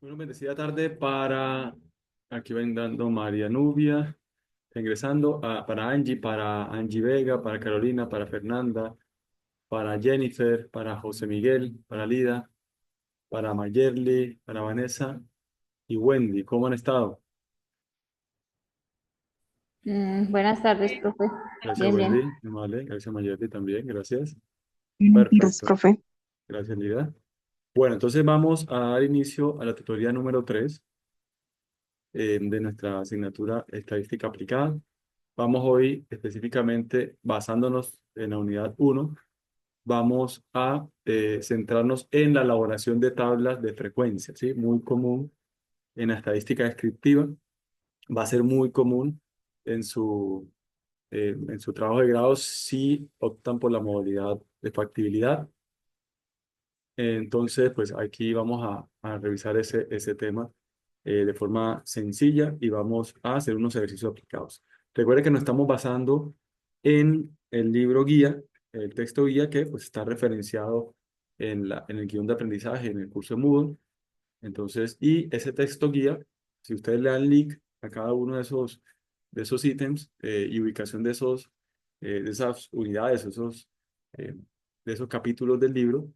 Bueno, bendecida tarde para, aquí va dando María Nubia, ingresando, para Angie, Vega, para Carolina, para Fernanda, para Jennifer, para José Miguel, para Lida, para Mayerly, para Vanessa y Wendy. ¿Cómo han estado? Buenas tardes, profe. Gracias, Bien, bien. Wendy. Muy amable. Gracias, Mayerly, también. Gracias. Buenos días, Perfecto. profe. Gracias, Lida. Bueno, entonces vamos a dar inicio a la tutoría número 3 de nuestra asignatura Estadística Aplicada. Vamos hoy específicamente basándonos en la unidad uno, vamos a centrarnos en la elaboración de tablas de frecuencia, ¿sí? Muy común en la estadística descriptiva, va a ser muy común en su trabajo de grado si optan por la modalidad de factibilidad. Entonces, pues aquí vamos a revisar ese tema de forma sencilla y vamos a hacer unos ejercicios aplicados. Recuerde que nos estamos basando en el libro guía, el texto guía que pues, está referenciado en el guión de aprendizaje, en el curso de Moodle. Entonces, y ese texto guía, si ustedes le dan link a cada uno de esos ítems y ubicación de esas unidades, eh, de esos capítulos del libro,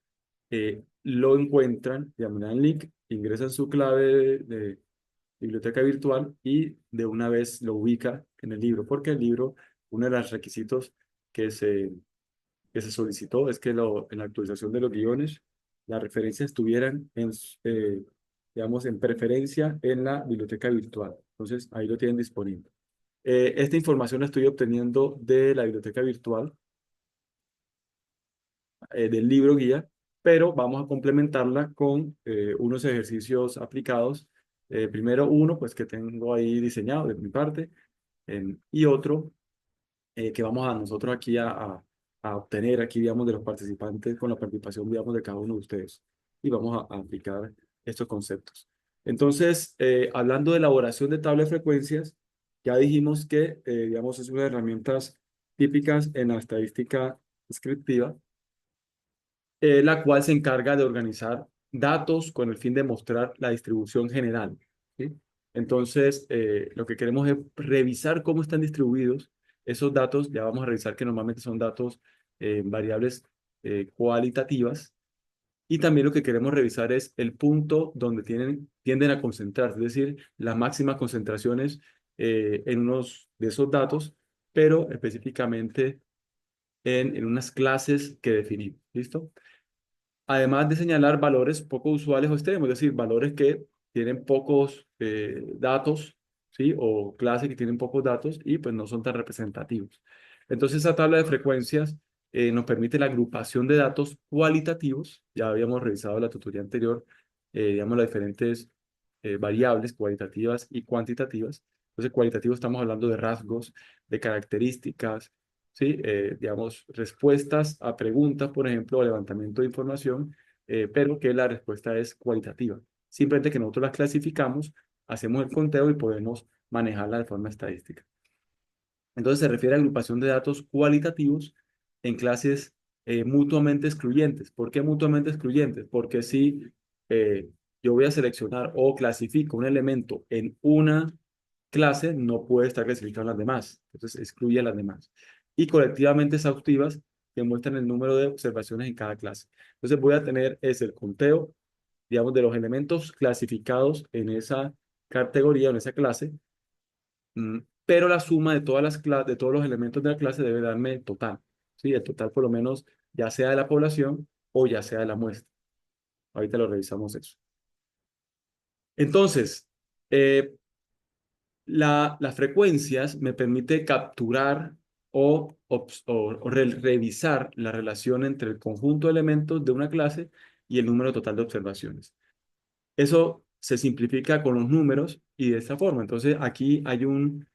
lo encuentran, le dan link, ingresan su clave de biblioteca virtual y de una vez lo ubica en el libro, porque el libro, uno de los requisitos que se, que se solicitó es que en la actualización de los guiones, las referencias estuvieran digamos, en preferencia en la biblioteca virtual. Entonces, ahí lo tienen disponible. Esta información la estoy obteniendo de la biblioteca virtual del libro guía, pero vamos a complementarla con unos ejercicios aplicados. Primero uno, pues que tengo ahí diseñado de mi parte, y otro que vamos a nosotros aquí a obtener aquí, digamos, de los participantes con la participación, digamos, de cada uno de ustedes. Y vamos a aplicar estos conceptos. Entonces, hablando de elaboración de tabla de frecuencias, ya dijimos que, digamos, es una de las herramientas típicas en la estadística descriptiva, la cual se encarga de organizar datos con el fin de mostrar la distribución general, ¿sí? Entonces, lo que queremos es revisar cómo están distribuidos esos datos. Ya vamos a revisar que normalmente son datos variables cualitativas. Y también lo que queremos revisar es el punto donde tienden a concentrarse, es decir, las máximas concentraciones en unos de esos datos, pero específicamente en unas clases que definimos. ¿Listo? Además de señalar valores poco usuales o extremos, es decir, valores que tienen pocos datos, ¿sí? O clases que tienen pocos datos y pues no son tan representativos. Entonces, esa tabla de frecuencias nos permite la agrupación de datos cualitativos. Ya habíamos revisado la tutoría anterior, digamos, las diferentes variables cualitativas y cuantitativas. Entonces, cualitativo estamos hablando de rasgos, de características, ¿sí? Digamos, respuestas a preguntas, por ejemplo, o levantamiento de información, pero que la respuesta es cualitativa. Simplemente que nosotros las clasificamos, hacemos el conteo y podemos manejarla de forma estadística. Entonces se refiere a agrupación de datos cualitativos en clases mutuamente excluyentes. ¿Por qué mutuamente excluyentes? Porque si eh, yo voy a seleccionar o clasifico un elemento en una clase, no puede estar clasificado en las demás. Entonces excluye a las demás. Y colectivamente exhaustivas que muestran el número de observaciones en cada clase. Entonces voy a tener el conteo, digamos, de los elementos clasificados en esa categoría, en esa clase, pero la suma de de todos los elementos de la clase debe darme el total, ¿sí? El total por lo menos ya sea de la población o ya sea de la muestra. Ahorita lo revisamos eso. Entonces, eh, las frecuencias me permite capturar o revisar la relación entre el conjunto de elementos de una clase y el número total de observaciones. Eso se simplifica con los números y de esta forma. Entonces, aquí hay un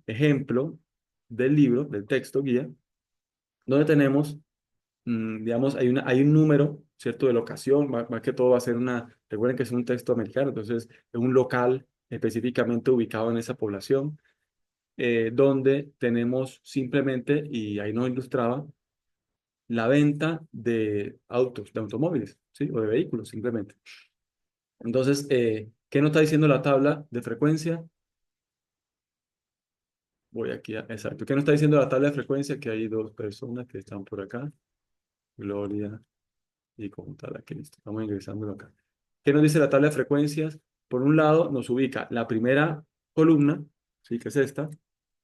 ejemplo del libro, del texto guía, donde tenemos, digamos, hay un número, ¿cierto? De locación, más que todo va a ser recuerden que es un texto americano, entonces es un local específicamente ubicado en esa población, donde tenemos simplemente, y ahí nos ilustraba, la venta de autos, de automóviles, ¿sí? O de vehículos, simplemente. Entonces, ¿qué nos está diciendo la tabla de frecuencia? Voy aquí exacto. ¿Qué nos está diciendo la tabla de frecuencia? Que hay dos personas que están por acá. Gloria y como tal, aquí listo. Vamos ingresándolo acá. ¿Qué nos dice la tabla de frecuencias? Por un lado, nos ubica la primera columna, ¿sí? Que es esta.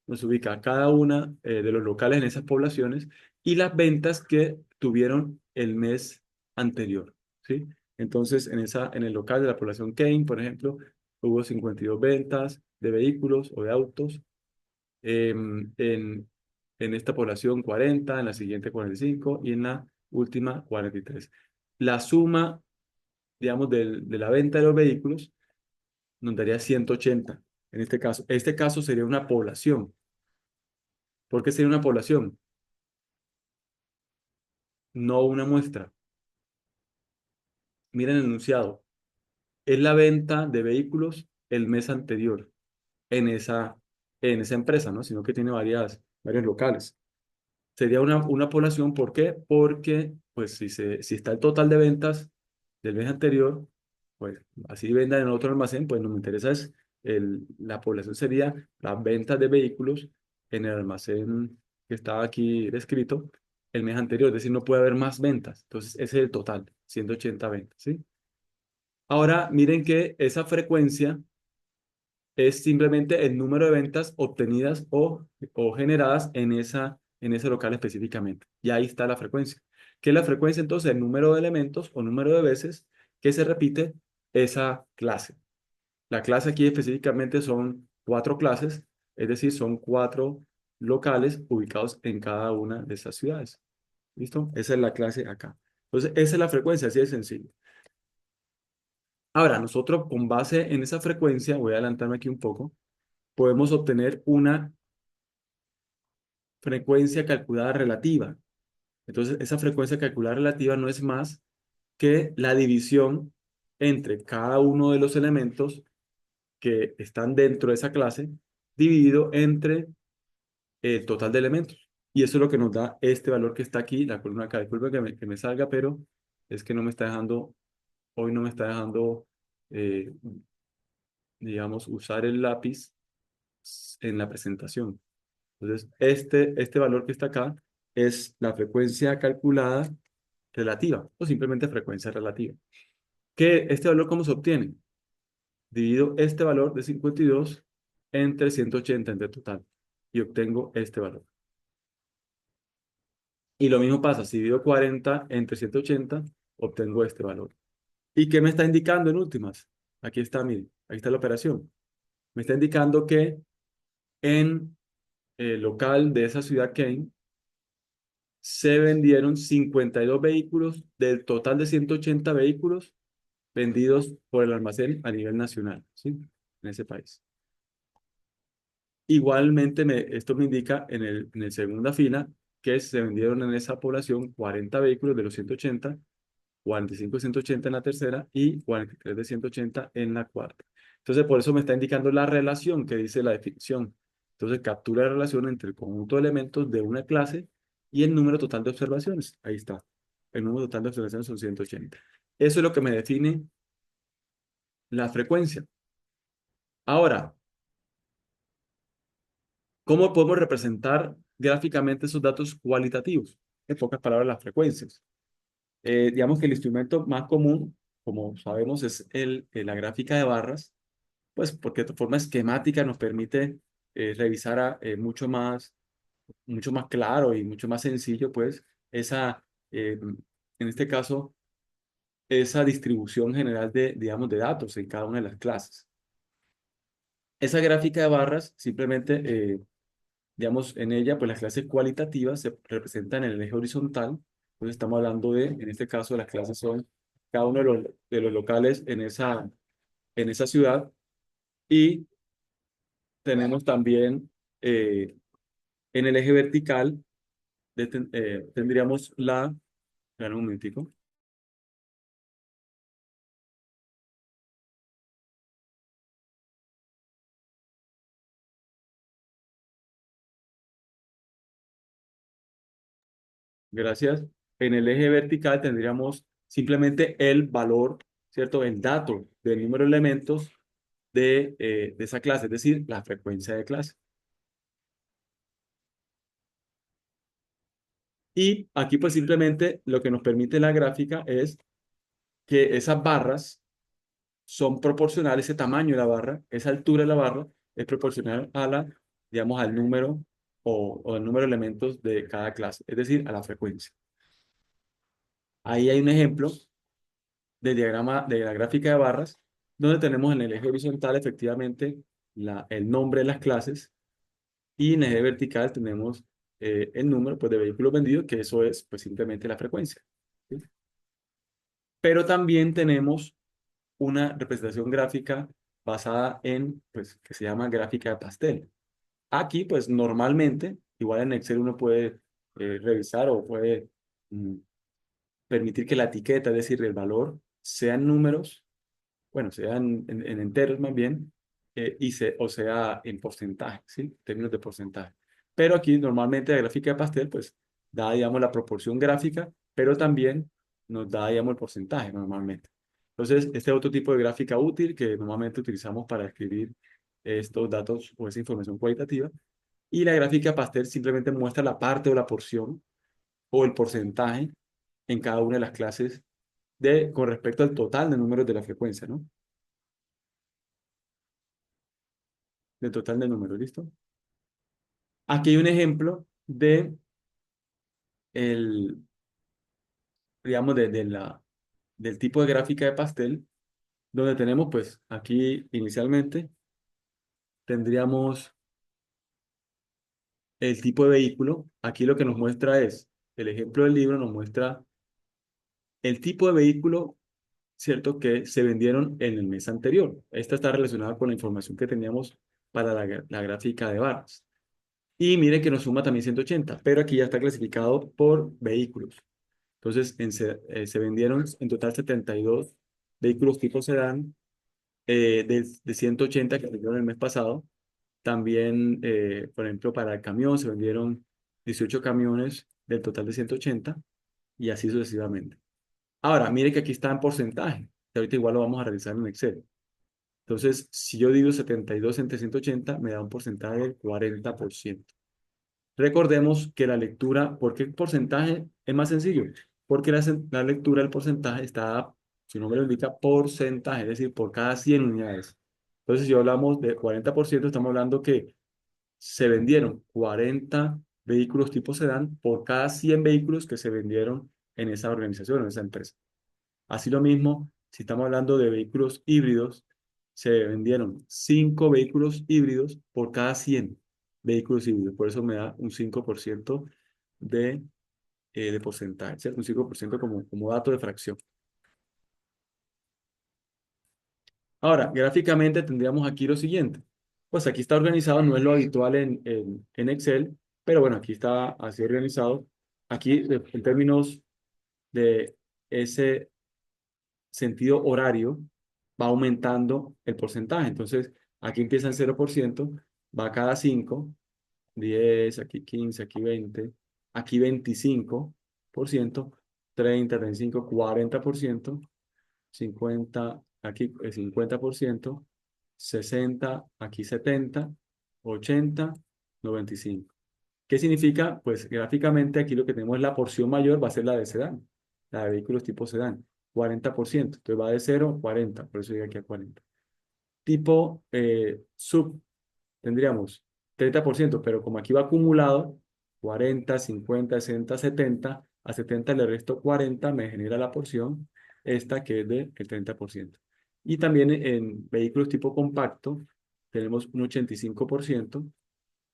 Nos ubica cada una de los locales en esas poblaciones y las ventas que tuvieron el mes anterior, ¿sí? Entonces, en el local de la población Kane, por ejemplo, hubo 52 ventas de vehículos o de autos. En esta población 40, en la siguiente 45 y en la última 43. La suma, digamos, de la venta de los vehículos nos daría 180 en este caso. Este caso sería una población. ¿Por qué sería una población? No una muestra. Miren el enunciado. Es la venta de vehículos el mes anterior en en esa empresa, ¿no? Sino que tiene varios locales. Sería una población, ¿por qué? Porque, pues, si está el total de ventas del mes anterior, pues, así vendan en otro almacén, pues, no me interesa es la población sería las ventas de vehículos en el almacén que estaba aquí descrito el mes anterior, es decir, no puede haber más ventas. Entonces, ese es el total, 180 ventas, ¿sí? Ahora, miren que esa frecuencia es simplemente el número de ventas obtenidas o generadas en ese local específicamente. Y ahí está la frecuencia. ¿Qué es la frecuencia? Entonces, el número de elementos o número de veces que se repite esa clase. La clase aquí específicamente son cuatro clases, es decir, son cuatro locales ubicados en cada una de esas ciudades. ¿Listo? Esa es la clase acá. Entonces, esa es la frecuencia, así de sencillo. Ahora, nosotros con base en esa frecuencia, voy a adelantarme aquí un poco, podemos obtener una frecuencia calculada relativa. Entonces, esa frecuencia calculada relativa no es más que la división entre cada uno de los elementos que están dentro de esa clase, dividido entre el total de elementos. Y eso es lo que nos da este valor que está aquí, la columna acá. Disculpe que me salga, pero es que no me está dejando, hoy no me está dejando, eh, digamos, usar el lápiz en la presentación. Entonces, este valor que está acá es la frecuencia calculada relativa o simplemente frecuencia relativa. ¿Este valor cómo se obtiene? Divido este valor de 52 entre 180 entre total y obtengo este valor. Y lo mismo pasa, si divido 40 entre 180, obtengo este valor. ¿Y qué me está indicando en últimas? Aquí está, miren, aquí está la operación. Me está indicando que en el local de esa ciudad Kane se vendieron 52 vehículos del total de 180 vehículos vendidos por el almacén a nivel nacional, ¿sí? En ese país. Igualmente, esto me indica en el segunda fila que se vendieron en esa población 40 vehículos de los 180, 45 de 180 en la tercera y 43 de 180 en la cuarta. Entonces, por eso me está indicando la relación que dice la definición. Entonces, captura la relación entre el conjunto de elementos de una clase y el número total de observaciones. Ahí está. El número total de observaciones son 180. Eso es lo que me define la frecuencia. Ahora, ¿cómo podemos representar gráficamente esos datos cualitativos? En pocas palabras, las frecuencias. Digamos que el instrumento más común, como sabemos, es la gráfica de barras, pues porque de forma esquemática nos permite revisar mucho más claro y mucho más sencillo, pues, en este caso, esa distribución general digamos, de datos en cada una de las clases. Esa gráfica de barras simplemente digamos, en ella, pues las clases cualitativas se representan en el eje horizontal. Entonces estamos hablando en este caso, las clases son cada uno de los locales en esa ciudad. Y tenemos también en el eje vertical, tendríamos espera un momentico. Gracias. En el eje vertical tendríamos simplemente el valor ¿cierto? El dato del número de elementos de esa clase, es decir, la frecuencia de clase. Y aquí pues simplemente lo que nos permite la gráfica es que esas barras son proporcionales, ese tamaño de la barra, esa altura de la barra es proporcional a la, digamos, al número o al número de elementos de cada clase, es decir, a la frecuencia. Ahí hay un ejemplo del diagrama de la gráfica de barras, donde tenemos en el eje horizontal efectivamente el nombre de las clases y en el eje vertical tenemos el número pues, de vehículos vendidos, que eso es pues simplemente la frecuencia. ¿Sí? Pero también tenemos una representación gráfica basada en, pues, que se llama gráfica de pastel. Aquí, pues, normalmente, igual en Excel uno puede revisar o puede mm, permitir que la etiqueta, es decir, el valor, sean números, bueno, sean en enteros más bien, o sea en porcentaje, ¿sí? En términos de porcentaje. Pero aquí, normalmente, la gráfica de pastel, pues, da, digamos, la proporción gráfica, pero también nos da, digamos, el porcentaje normalmente. Entonces, este es otro tipo de gráfica útil que normalmente utilizamos para escribir estos datos o esa información cualitativa. Y la gráfica pastel simplemente muestra la parte o la porción o el porcentaje en cada una de las clases con respecto al total de números de la frecuencia, ¿no? Del total de números, ¿listo? Aquí hay un ejemplo el, digamos, del tipo de gráfica de pastel, donde tenemos, pues, aquí inicialmente tendríamos el tipo de vehículo. Aquí lo que nos muestra es, el ejemplo del libro nos muestra el tipo de vehículo, ¿cierto?, que se vendieron en el mes anterior. Esta está relacionada con la información que teníamos para la gráfica de barras. Y mire que nos suma también 180, pero aquí ya está clasificado por vehículos. Entonces, se vendieron en total 72 vehículos tipo sedán de 180 que se vendieron el mes pasado. También, por ejemplo, para el camión se vendieron 18 camiones del total de 180 y así sucesivamente. Ahora, mire que aquí está en porcentaje, que ahorita igual lo vamos a realizar en Excel. Entonces, si yo divido 72 entre 180, me da un porcentaje del 40%. Recordemos que la lectura, ¿por qué porcentaje? Es más sencillo, porque la lectura del porcentaje está, si no me lo indica, porcentaje, es decir, por cada 100 unidades. Entonces, si hablamos de 40%, estamos hablando que se vendieron 40 vehículos tipo sedán por cada 100 vehículos que se vendieron en esa organización, en esa empresa. Así lo mismo, si estamos hablando de vehículos híbridos, se vendieron 5 vehículos híbridos por cada 100 vehículos híbridos. Por eso me da un 5% de, de porcentaje, ¿cierto? Un 5% como dato de fracción. Ahora, gráficamente tendríamos aquí lo siguiente. Pues aquí está organizado, no es lo habitual en Excel, pero bueno, aquí está así organizado. Aquí, en términos de ese sentido horario, va aumentando el porcentaje. Entonces, aquí empieza en 0%, va cada 5, 10, aquí 15, aquí 20, aquí 25%, 30, 35, 40%, 50, aquí 50%, 60, aquí 70, 80, 95. ¿Qué significa? Pues gráficamente aquí lo que tenemos es la porción mayor va a ser la de sedán, la de vehículos tipo sedán, 40%. Entonces va de 0 a 40, por eso llega aquí a 40. Tipo sub, tendríamos 30%, pero como aquí va acumulado, 40, 50, 60, 70, a 70 le resto 40, me genera la porción esta que es del 30%. Y también en vehículos tipo compacto tenemos un 85%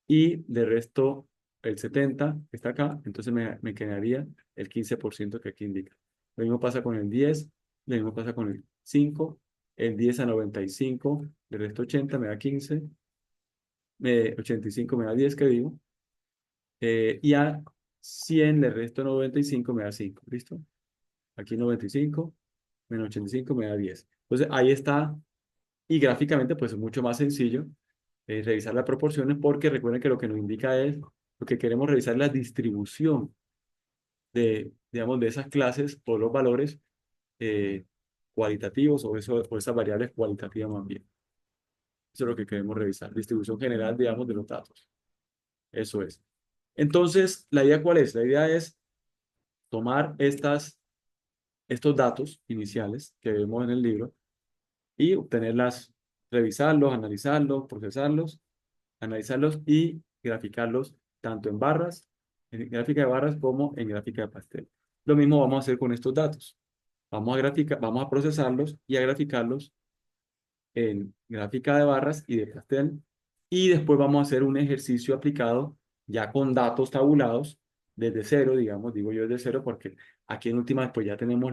y de resto el 70 que está acá, entonces me quedaría el 15% que aquí indica. Lo mismo pasa con el 10, lo mismo pasa con el 5, el 10 a 95, de resto 80 me da 15, 85 me da 10 que digo, y a 100 le resto 95 me da 5, ¿listo? Aquí 95 menos 85 me da 10. Entonces ahí está, y gráficamente pues es mucho más sencillo revisar las proporciones porque recuerden que lo que nos indica es, lo que queremos revisar es la distribución de, digamos, de esas clases por los valores. cualitativos o, eso, o esas variables cualitativas más bien. Eso es lo que queremos revisar. Distribución general, digamos, de los datos. Eso es. Entonces, ¿la idea cuál es? La idea es tomar estos datos iniciales que vemos en el libro y obtenerlas, revisarlos, analizarlos, procesarlos, analizarlos y graficarlos tanto en barras, en gráfica de barras como en gráfica de pastel. Lo mismo vamos a hacer con estos datos. Vamos a procesarlos y a graficarlos en gráfica de barras y de pastel. Y después vamos a hacer un ejercicio aplicado ya con datos tabulados desde cero, digamos, digo yo desde cero porque aquí en últimas pues ya tenemos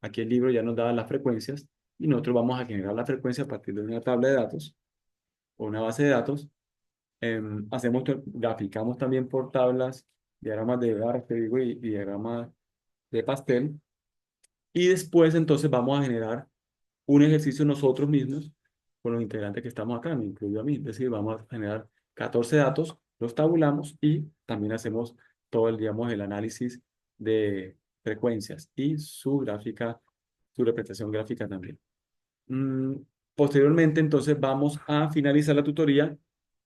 aquí el libro ya nos da las frecuencias y nosotros vamos a generar la frecuencia a partir de una tabla de datos o una base de datos. Graficamos también por tablas, diagramas de barras, te digo, y diagramas de pastel. Y después entonces vamos a generar un ejercicio nosotros mismos con los integrantes que estamos acá, me incluyo a mí. Es decir, vamos a generar 14 datos, los tabulamos y también hacemos todo el, digamos, el análisis de frecuencias y su gráfica, su representación gráfica también. Mm, Posteriormente, entonces, vamos a finalizar la tutoría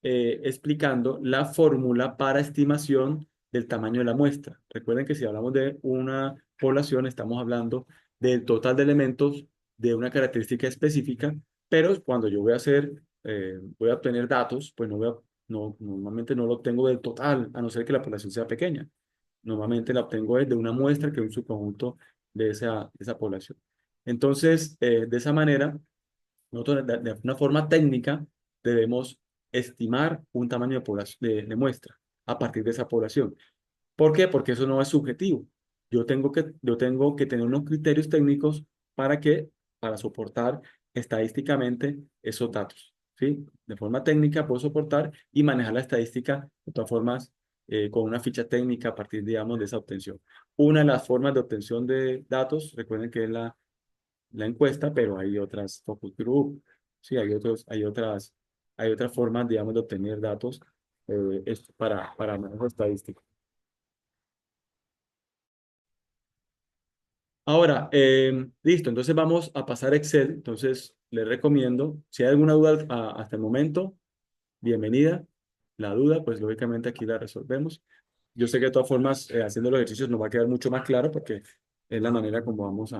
explicando la fórmula para estimación del tamaño de la muestra. Recuerden que si hablamos de una población, estamos hablando del total de elementos de una característica específica, pero cuando yo voy a obtener datos, pues normalmente no lo obtengo del total, a no ser que la población sea pequeña. Normalmente la obtengo de una muestra que es un subconjunto de esa población. Entonces, de esa manera, nosotros de una forma técnica debemos estimar un tamaño de, de muestra a partir de esa población. ¿Por qué? Porque eso no es subjetivo. Yo tengo que tener unos criterios técnicos para para soportar estadísticamente esos datos, ¿sí? De forma técnica puedo soportar y manejar la estadística de todas formas con una ficha técnica a partir, digamos, de esa obtención. Una de las formas de obtención de datos, recuerden que es la encuesta, pero hay otras focus group, sí, hay otras formas, digamos, de obtener datos para manejo estadístico. Ahora, listo, entonces vamos a pasar a Excel. Entonces, les recomiendo, si hay alguna duda hasta el momento, bienvenida. La duda, pues lógicamente aquí la resolvemos. Yo sé que de todas formas, haciendo los ejercicios nos va a quedar mucho más claro porque es la manera como vamos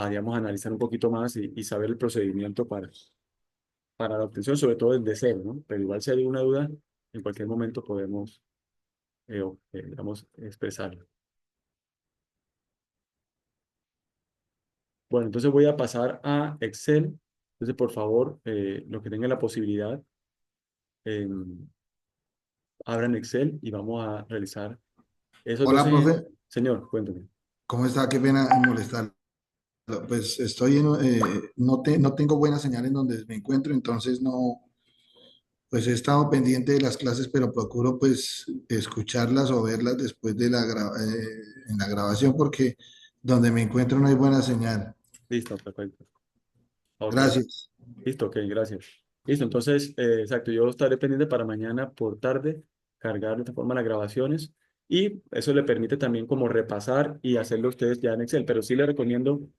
digamos, analizar un poquito más y saber el procedimiento para la obtención, sobre todo desde cero, ¿no? Pero igual si hay alguna duda, en cualquier momento podemos, digamos, expresarla. Bueno, entonces voy a pasar a Excel. Entonces, por favor, los que tengan la posibilidad, eh, abran Excel y vamos a realizar esos dos Hola, ejemplos. profe, Señor, cuéntame. ¿cómo está? Qué pena molestar. Pues estoy no tengo buena señal en donde me encuentro, entonces no, pues he estado pendiente de las clases, pero procuro pues escucharlas o verlas después de en la grabación porque donde me encuentro no hay buena señal. Listo, perfecto. Ok. Gracias. Listo, ok, gracias. Listo, entonces, exacto, yo estaré pendiente para mañana por tarde, cargar de esta forma las grabaciones y eso le permite también como repasar y hacerlo ustedes ya en Excel, pero sí le recomiendo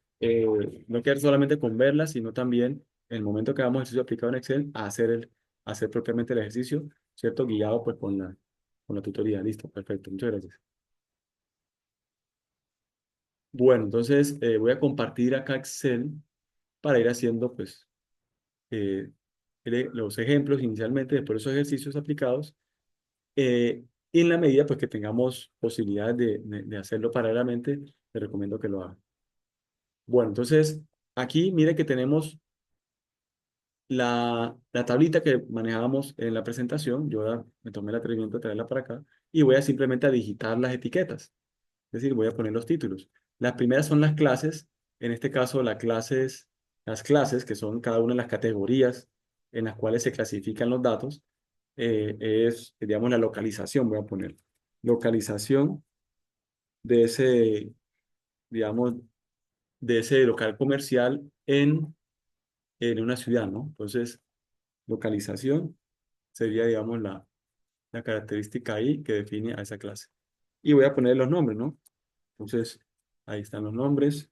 no quedar solamente con verlas, sino también en el momento que hagamos ejercicio aplicado en Excel, hacer propiamente el ejercicio, ¿cierto? Guiado pues con la tutoría. Listo, perfecto, muchas gracias. Bueno, entonces voy a compartir acá Excel para ir haciendo pues eh, los ejemplos inicialmente, después los ejercicios aplicados, y en la medida pues que tengamos posibilidades de hacerlo paralelamente, te recomiendo que lo hagan. Bueno, entonces aquí mire que tenemos la tablita que manejábamos en la presentación. Yo ahora me tomé el atrevimiento de traerla para acá y voy a simplemente a digitar las etiquetas, es decir, voy a poner los títulos. Las primeras son las clases, en este caso las clases, que son cada una de las categorías en las cuales se clasifican los datos, digamos, la localización, voy a poner. Localización de digamos, de ese local comercial en una ciudad, ¿no? Entonces, localización sería, digamos, la característica ahí que define a esa clase. Y voy a poner los nombres, ¿no? Entonces, ahí están los nombres.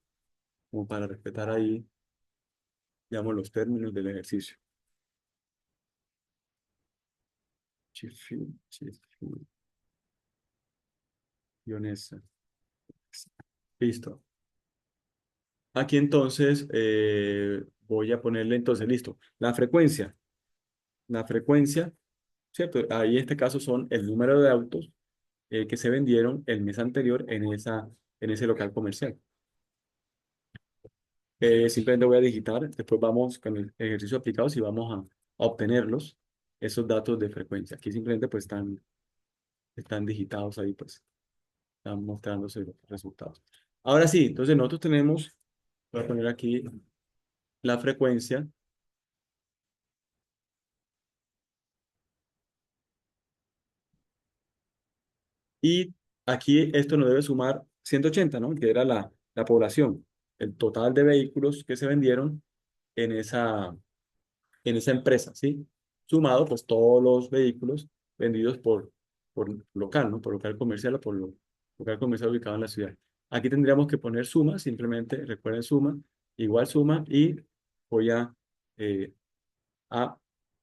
como para respetar ahí, digamos, los términos del ejercicio. Chifu, Leonesa. Listo. Aquí entonces voy a ponerle entonces, listo, la frecuencia. La frecuencia, ¿cierto? Ahí en este caso son el número de autos que se vendieron el mes anterior en ese local comercial. Simplemente voy a digitar, después vamos con el ejercicio aplicado y vamos a obtenerlos, esos datos de frecuencia. Aquí simplemente pues están digitados ahí, pues están mostrándose los resultados. Ahora sí, entonces nosotros tenemos, voy a poner aquí la frecuencia. Y aquí esto nos debe sumar 180, ¿no? Que era la población, el total de vehículos que se vendieron en esa empresa, ¿sí? Sumado, pues, todos los vehículos vendidos por local, ¿no? Por local comercial o por local comercial ubicado en la ciudad. Aquí tendríamos que poner suma, simplemente recuerden suma, igual suma, y voy eh, a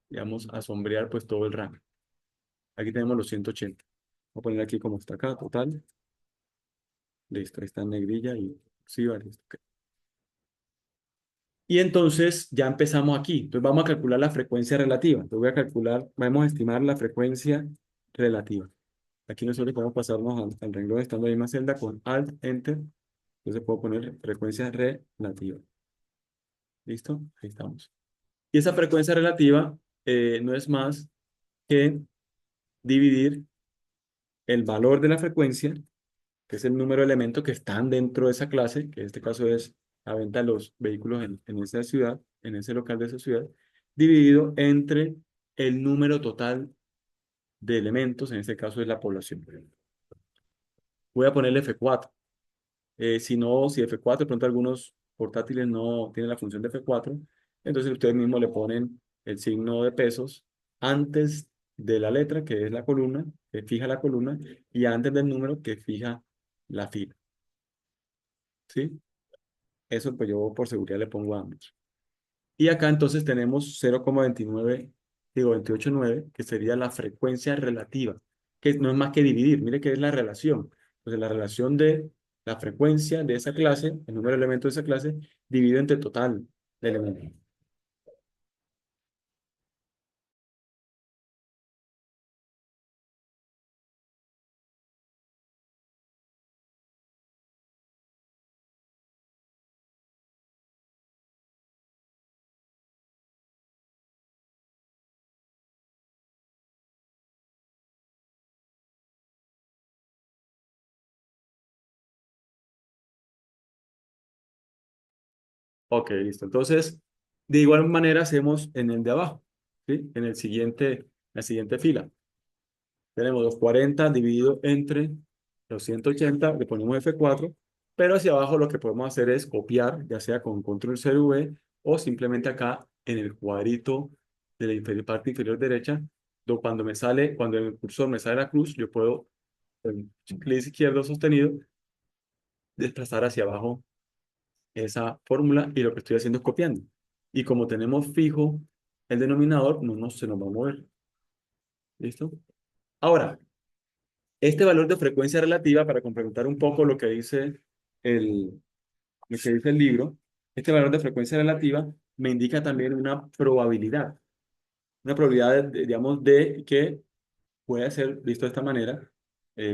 digamos, a sombrear, pues, todo el rango. Aquí tenemos los 180. Voy a poner aquí como está acá, total. Listo, ahí está en negrilla y sí, vale, listo. Ok. Y entonces ya empezamos aquí. Entonces vamos a calcular la frecuencia relativa. Entonces voy a calcular, vamos a estimar la frecuencia relativa. Aquí nosotros podemos pasarnos al renglón estando en la misma celda con Alt, Enter. Entonces puedo poner frecuencia relativa. ¿Listo? Ahí estamos. Y esa frecuencia relativa no es más que dividir el valor de la frecuencia, que es el número de elementos que están dentro de esa clase, que en este caso es la venta de los vehículos en esa ciudad, en ese local de esa ciudad, dividido entre el número total de elementos, en este caso es la población. Voy a ponerle F4. Si no, si F4, de pronto algunos portátiles no tienen la función de F4, entonces ustedes mismos le ponen el signo de pesos antes de la letra, que es la columna, que fija la columna, y antes del número, que fija la fila. ¿Sí? Eso pues yo por seguridad le pongo ambos. Y acá entonces tenemos 0,29, digo 28,9, que sería la frecuencia relativa, que no es más que dividir. Mire que es la relación. Entonces la relación de la frecuencia de esa clase, el número de elementos de esa clase, dividido entre el total de elementos. Ok, listo. Entonces, de igual manera hacemos en el de abajo, ¿sí? La siguiente fila. Tenemos los 40 dividido entre los 180, le ponemos F4, pero hacia abajo lo que podemos hacer es copiar, ya sea con control C V o simplemente acá en el cuadrito de la parte inferior derecha, cuando en el cursor me sale la cruz, yo puedo, con clic izquierdo sostenido, desplazar hacia abajo esa fórmula y lo que estoy haciendo es copiando. Y como tenemos fijo el denominador, se nos va a mover. ¿Listo? Ahora, este valor de frecuencia relativa, para complementar un poco el, lo que dice el libro, este valor de frecuencia relativa me indica también una probabilidad, digamos, de que puede ser visto de esta manera.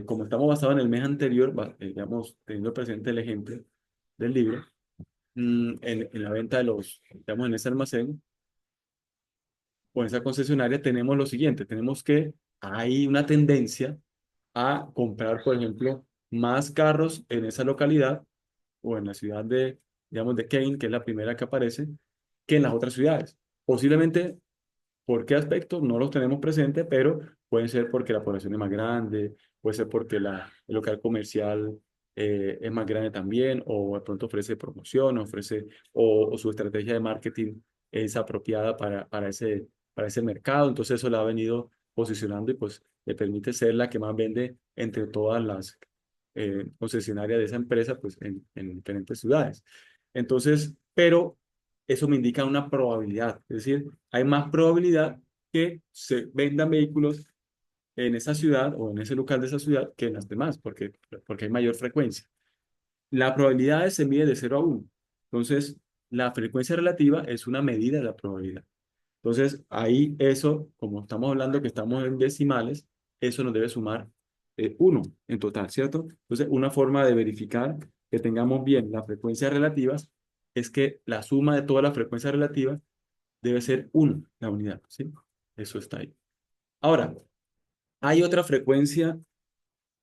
Como estamos basados en el mes anterior, digamos, teniendo presente el ejemplo del libro, en la venta digamos, en ese almacén o en esa concesionaria, tenemos lo siguiente, tenemos que hay una tendencia a comprar, por ejemplo, más carros en esa localidad o en la ciudad digamos, de Kane, que es la primera que aparece, que en las otras ciudades. Posiblemente, ¿por qué aspecto? No los tenemos presentes, pero pueden ser porque la población es más grande, puede ser porque el local comercial es más grande también, o de pronto ofrece promoción, o su estrategia de marketing es apropiada para ese mercado, entonces eso la ha venido posicionando y pues le permite ser la que más vende entre todas las concesionarias de esa empresa pues en diferentes ciudades. Entonces, pero eso me indica una probabilidad, es decir, hay más probabilidad que se vendan vehículos en esa ciudad o en ese local de esa ciudad que en las demás, porque hay mayor frecuencia. La probabilidad se mide de 0 a 1. Entonces, la frecuencia relativa es una medida de la probabilidad. Entonces, ahí eso, como estamos hablando que estamos en decimales, eso nos debe sumar 1 en total, ¿cierto? Entonces, una forma de verificar que tengamos bien las frecuencias relativas es que la suma de todas las frecuencias relativas debe ser 1, la unidad, ¿sí? Eso está ahí. Ahora, hay otra frecuencia,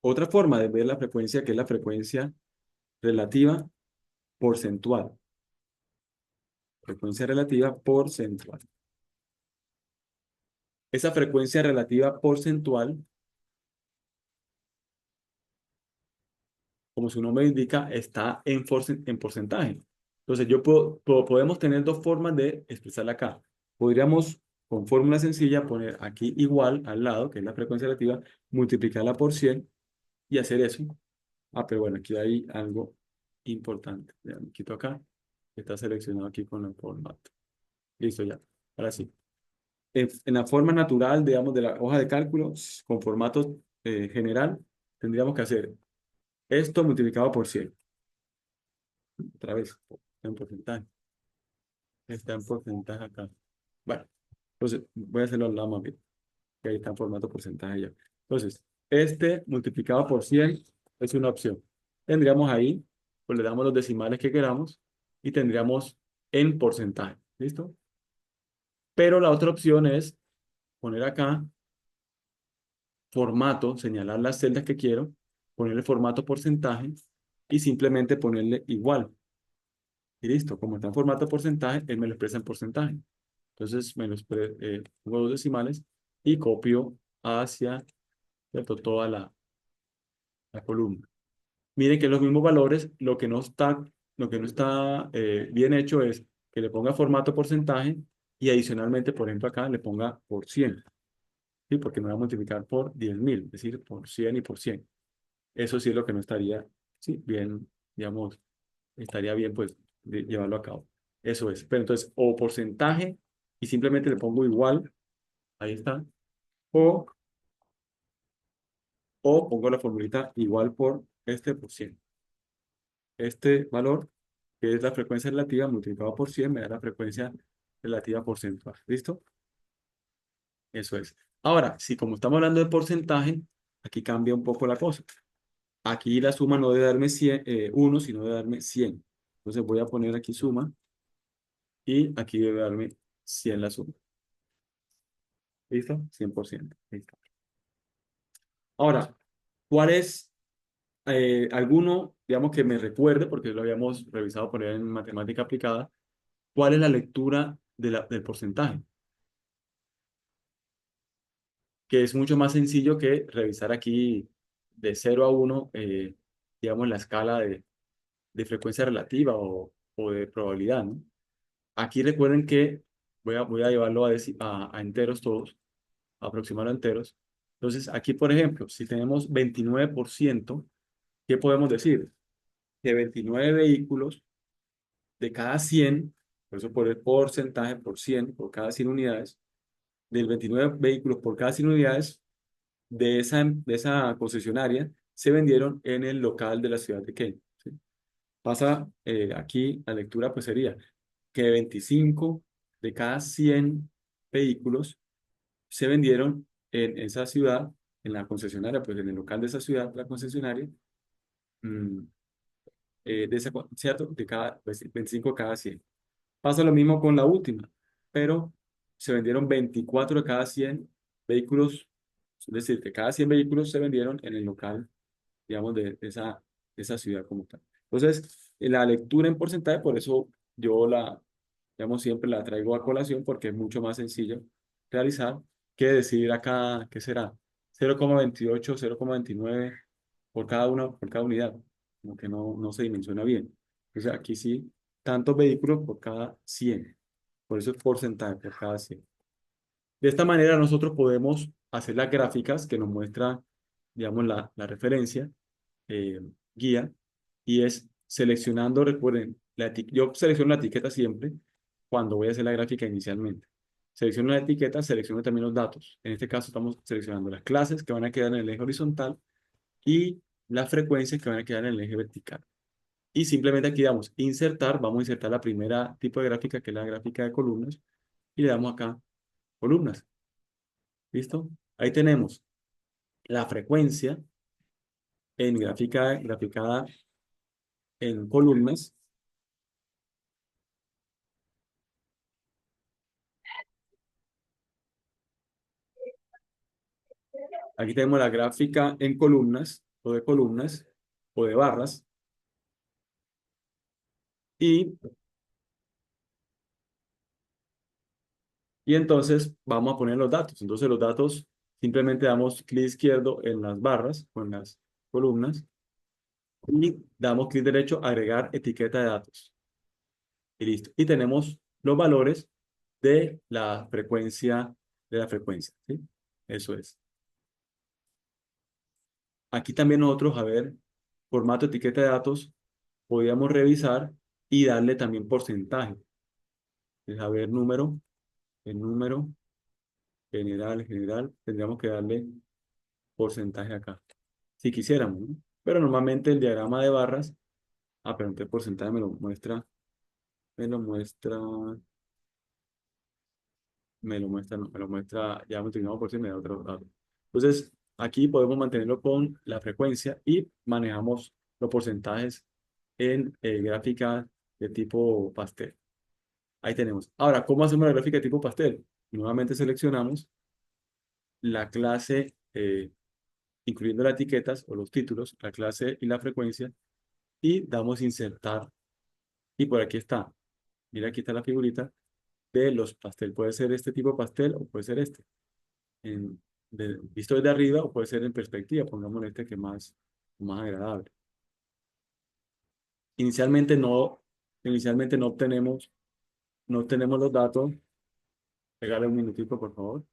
otra forma de ver la frecuencia que es la frecuencia relativa porcentual. Frecuencia relativa porcentual. Esa frecuencia relativa porcentual, como su nombre indica, está en porcentaje. Entonces, podemos tener dos formas de expresarla acá. Podríamos, con fórmula sencilla, poner aquí igual al lado, que es la frecuencia relativa, multiplicarla por 100 y hacer eso. Ah, pero bueno, aquí hay algo importante. Ya me quito acá. Está seleccionado aquí con el formato. Listo ya. Ahora sí. En la forma natural, digamos, de la hoja de cálculo, con formato general, tendríamos que hacer esto multiplicado por 100. Otra vez, está en porcentaje. Está en porcentaje acá. Bueno, entonces voy a hacerlo al lado más bien, que ahí está en formato porcentaje ya. Entonces, este multiplicado por 100 es una opción. Tendríamos ahí, pues le damos los decimales que queramos y tendríamos en porcentaje. ¿Listo? Pero la otra opción es poner acá formato, señalar las celdas que quiero, ponerle formato porcentaje y simplemente ponerle igual. Y listo, como está en formato porcentaje, él me lo expresa en porcentaje. Entonces pongo dos decimales y copio hacia, ¿cierto?, toda la columna. Miren que los mismos valores, lo que no está bien hecho es que le ponga formato porcentaje y adicionalmente, por ejemplo, acá le ponga por 100. ¿Sí? Porque me va a multiplicar por 10.000, es decir, por 100 y por 100. Eso sí es lo que no estaría, sí, bien, digamos, estaría bien, pues, llevarlo a cabo. Eso es. Pero entonces, o porcentaje, y simplemente le pongo igual, ahí está, o, o pongo la formulita igual por este por 100. Este valor, que es la frecuencia relativa, multiplicado por 100, me da la frecuencia relativa porcentual. ¿Listo? Eso es. Ahora, si como estamos hablando de porcentaje, aquí cambia un poco la cosa. Aquí la suma no debe darme 1, sino debe darme 100. Entonces voy a poner aquí suma y aquí debe darme 100 la suma. ¿Listo? 100%. Listo. Ahora, ¿cuál es alguno, digamos, que me recuerde, porque lo habíamos revisado por ahí en matemática aplicada, cuál es la lectura del porcentaje? Que es mucho más sencillo que revisar aquí de 0 a 1, digamos, la escala de frecuencia relativa o de probabilidad, ¿no? Aquí recuerden que voy a llevarlo a enteros todos, a aproximarlo a enteros. Entonces, aquí, por ejemplo, si tenemos 29%, ¿qué podemos decir? Que 29 vehículos de cada 100, por eso por el porcentaje por 100, por cada 100 unidades, del 29 vehículos por cada 100 unidades de esa concesionaria se vendieron en el local de la ciudad de Kenia. ¿Sí? Pasa aquí, la lectura pues sería que 25 de cada 100 vehículos se vendieron en esa ciudad, en la concesionaria, pues en el local de esa ciudad, la concesionaria, mm, ¿cierto? De cada, pues, 25 cada 100. Pasa lo mismo con la última, pero se vendieron 24 de cada 100 vehículos, es decir, que cada 100 vehículos se vendieron en el local, digamos, de esa ciudad como tal. Entonces, la lectura en porcentaje, por eso yo digamos, siempre la traigo a colación porque es mucho más sencillo realizar que decir acá, ¿qué será? 0,28, 0,29 por cada unidad, como que no se dimensiona bien. Entonces, aquí sí, tantos vehículos por cada 100. Por eso es porcentaje por cada 100. De esta manera nosotros podemos hacer las gráficas que nos muestra, digamos, la referencia guía, y es seleccionando, recuerden, yo selecciono la etiqueta siempre cuando voy a hacer la gráfica inicialmente. Selecciono la etiqueta, selecciono también los datos. En este caso estamos seleccionando las clases que van a quedar en el eje horizontal y las frecuencias que van a quedar en el eje vertical. Y simplemente aquí damos insertar, vamos a insertar la primera tipo de gráfica, que es la gráfica de columnas, y le damos acá columnas. ¿Listo? Ahí tenemos la frecuencia en graficada en columnas. Aquí tenemos la gráfica en columnas o de barras. Y, y entonces vamos a poner los datos. Entonces los datos simplemente damos clic izquierdo en las barras o en las columnas y damos clic derecho agregar etiqueta de datos. Y listo. Y tenemos los valores de la frecuencia, ¿sí? Eso es. Aquí también nosotros, a ver, formato etiqueta de datos, podríamos revisar y darle también porcentaje. Es a ver, el número, general, tendríamos que darle porcentaje acá, si quisiéramos, ¿no? Pero normalmente el diagrama de barras, pero entonces porcentaje no, me lo muestra, ya multiplicado por 100 me da otro dato. Entonces, aquí podemos mantenerlo con la frecuencia y manejamos los porcentajes en gráfica de tipo pastel. Ahí tenemos. Ahora, ¿cómo hacemos la gráfica de tipo pastel? Nuevamente seleccionamos la clase, incluyendo las etiquetas o los títulos, la clase y la frecuencia, y damos insertar. Y por aquí está. Mira, aquí está la figurita de los pastel. Puede ser este tipo de pastel o puede ser este. Visto desde arriba o puede ser en perspectiva. Pongamos este que es más agradable. Inicialmente no obtenemos los datos. Regale un minutito, por favor.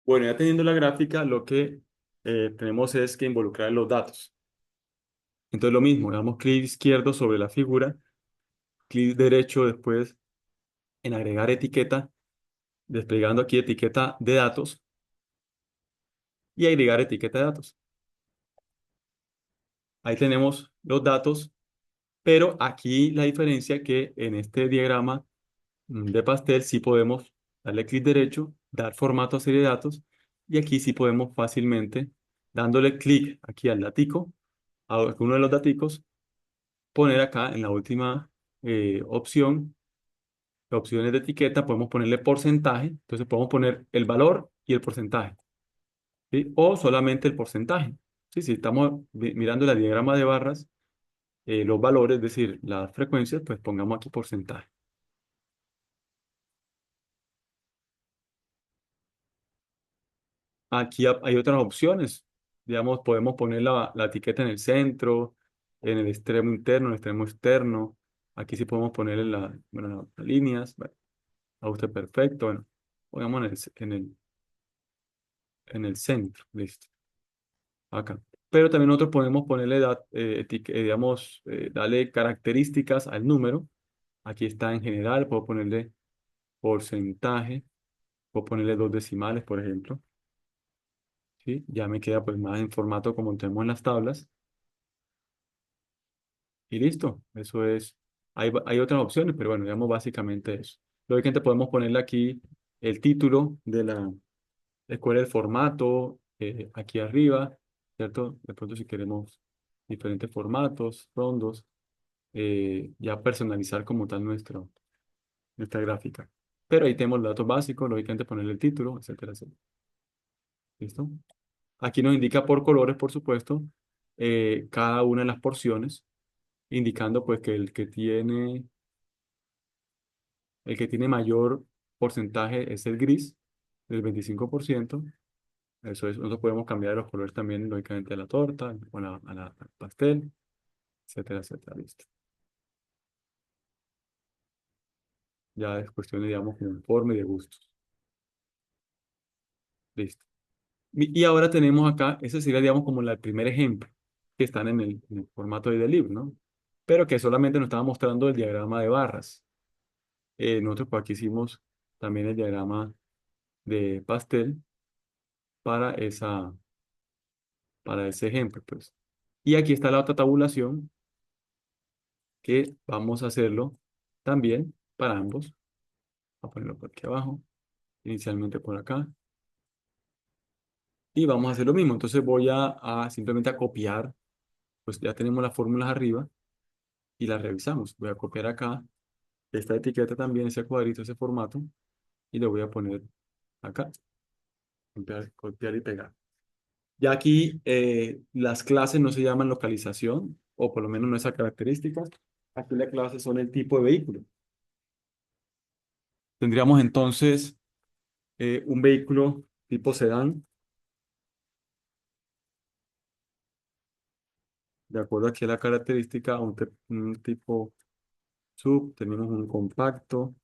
Bueno, ya teniendo la gráfica, lo que tenemos es que involucrar los datos. Entonces lo mismo, damos clic izquierdo sobre la figura, clic derecho después en agregar etiqueta, desplegando aquí etiqueta de datos y agregar etiqueta de datos. Ahí tenemos los datos, pero aquí la diferencia que en este diagrama de pastel sí podemos darle clic derecho, dar formato a serie de datos y aquí sí podemos fácilmente, dándole clic aquí al datico, a uno de los daticos, poner acá en la última opción, opciones de etiqueta, podemos ponerle porcentaje, entonces podemos poner el valor y el porcentaje, ¿sí? O solamente el porcentaje. ¿Sí? Si estamos mirando el diagrama de barras, los valores, es decir, las frecuencias, pues pongamos aquí porcentaje. Aquí hay otras opciones. Digamos, podemos poner la etiqueta en el centro, en el extremo interno, en el extremo externo. Aquí sí podemos ponerle las líneas. Bueno, ajuste perfecto. Bueno, pongamos en el centro. Listo. Acá. pero también nosotros podemos ponerle, digamos, darle características al número. Aquí está en general, puedo ponerle porcentaje, puedo ponerle dos decimales, por ejemplo. ¿Sí? Ya me queda pues más en formato como tenemos en las tablas. Y listo, eso es. Hay otras opciones, pero bueno, digamos básicamente eso. Lógicamente podemos ponerle aquí el título de la escuela, el formato, aquí arriba, ¿cierto? De pronto si queremos diferentes formatos, rondos, ya personalizar como tal nuestra gráfica. Pero ahí tenemos los datos básicos, lógicamente ponerle el título, etcétera, etcétera. ¿Listo? Aquí nos indica por colores, por supuesto, cada una de las porciones, indicando pues que el que tiene mayor porcentaje es el gris, del 25%. Eso es, nosotros podemos cambiar los colores también, lógicamente, a la torta, o al pastel, etcétera, etcétera. Listo. Ya es cuestión, digamos, conforme de gustos. Listo. Y ahora tenemos acá, ese sería, digamos, como el primer ejemplo, que están en el formato de libro, ¿no? Pero que solamente nos estaba mostrando el diagrama de barras. Nosotros pues aquí hicimos también el diagrama de pastel para para ese ejemplo, pues. Y aquí está la otra tabulación que vamos a hacerlo también para ambos. Voy a ponerlo por aquí abajo, inicialmente por acá. Y vamos a hacer lo mismo. Entonces voy a simplemente a copiar, pues ya tenemos las fórmulas arriba y las revisamos. Voy a copiar acá esta etiqueta también, ese cuadrito, ese formato, y lo voy a poner acá. Copiar, copiar y pegar. Ya aquí las clases no se llaman localización, o por lo menos no esa característica. Aquí las clases son el tipo de vehículo. Tendríamos entonces un vehículo tipo sedán, de acuerdo aquí a la característica, un tipo sub, tenemos un compacto,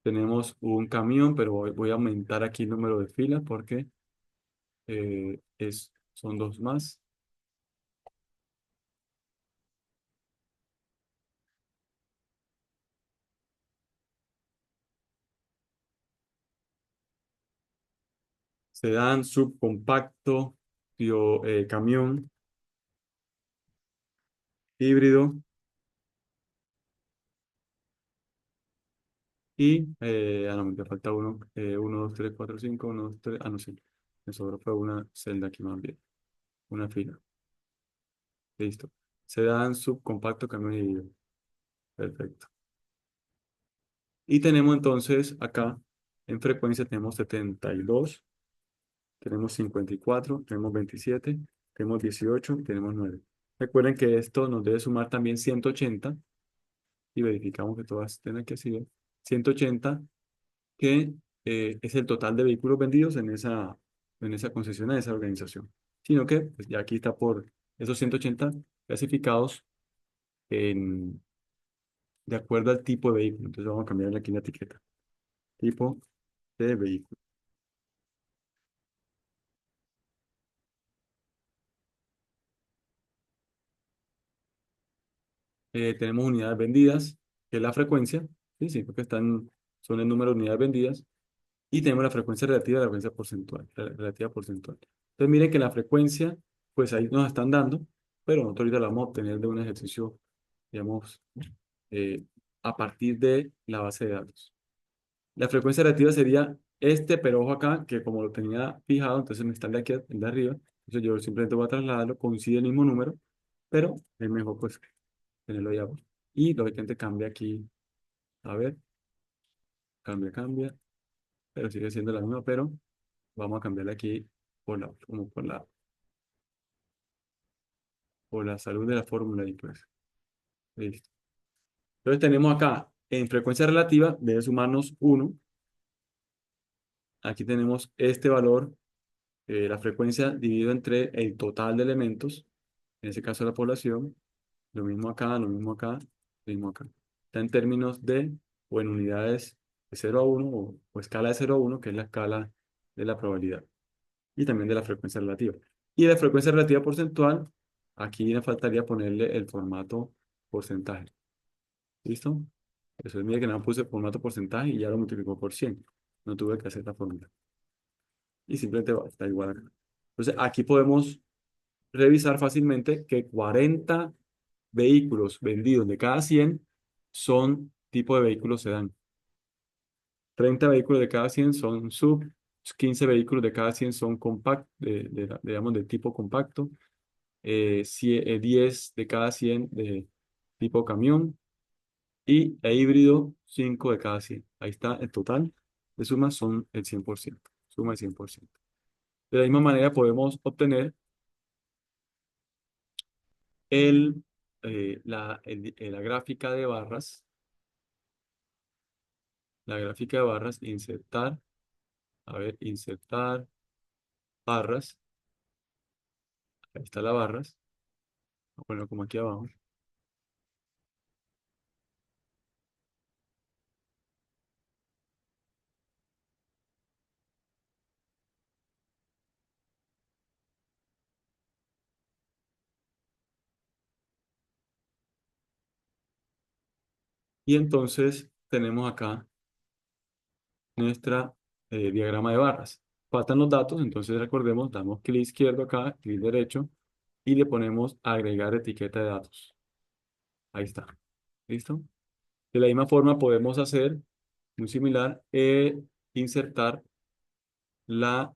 tenemos un camión, pero voy a aumentar aquí el número de filas porque son dos más. Sedán, subcompacto, camión, híbrido y, no, me falta uno, 1, 2, 3, 4, 5, 1, 2, 3, no, sí, me sobró fue una celda aquí más bien, una fila, listo. Sedán, subcompacto, camión y híbrido, perfecto. Y tenemos entonces acá, en frecuencia tenemos 72, tenemos 54, tenemos 27, tenemos 18, tenemos 9. Recuerden que esto nos debe sumar también 180 y verificamos que todas estén aquí así. 180, que es el total de vehículos vendidos en esa concesionaria, en esa organización. Sino que pues, ya aquí está por esos 180 clasificados de acuerdo al tipo de vehículo. Entonces vamos a cambiarle aquí la etiqueta. Tipo de vehículo. Tenemos unidades vendidas, que es la frecuencia, sí, sí, porque son el número de unidades vendidas, y tenemos la frecuencia relativa, la frecuencia porcentual, la relativa porcentual. Entonces miren que la frecuencia, pues ahí nos están dando, pero nosotros ahorita la vamos a obtener de un ejercicio, digamos, eh, a partir de la base de datos. La frecuencia relativa sería este, pero ojo acá, que como lo tenía fijado, entonces me está el de aquí, el de arriba, entonces yo simplemente voy a trasladarlo, coincide el mismo número, pero es mejor pues tenerlo ya. Y lógicamente cambia aquí, a ver, cambia, pero sigue siendo la misma, pero vamos a cambiarle aquí como por la salud de la fórmula y pues, listo. Entonces tenemos acá, en frecuencia relativa, debe sumarnos 1. Aquí tenemos este valor, la frecuencia dividido entre el total de elementos, en ese caso la población, lo mismo acá, lo mismo acá, lo mismo acá. Está en términos de, o en unidades de 0 a 1, o escala de 0 a 1, que es la escala de la probabilidad y también de la frecuencia relativa. Y la frecuencia relativa porcentual, aquí me faltaría ponerle el formato porcentaje. ¿Listo? Eso es, mire que no puse formato porcentaje y ya lo multiplicó por 100. No tuve que hacer la fórmula. Y simplemente está igual acá. Entonces, aquí podemos revisar fácilmente que 40 vehículos vendidos de cada 100 son tipo de vehículos sedán. 30 vehículos de cada 100 son sub, 15 vehículos de cada 100 son compact, digamos, de tipo compacto, 10 de cada 100 de tipo camión e híbrido 5 de cada 100. Ahí está el total de sumas son el 100%, suma el 100%. De la misma manera podemos obtener el, la gráfica de barras, insertar, a ver, insertar barras, ahí está la barras, voy a ponerlo como aquí abajo, y entonces tenemos acá nuestra diagrama de barras. Faltan los datos, entonces recordemos, damos clic izquierdo acá, clic derecho, y le ponemos agregar etiqueta de datos. Ahí está. ¿Listo? De la misma forma podemos hacer, muy similar, insertar la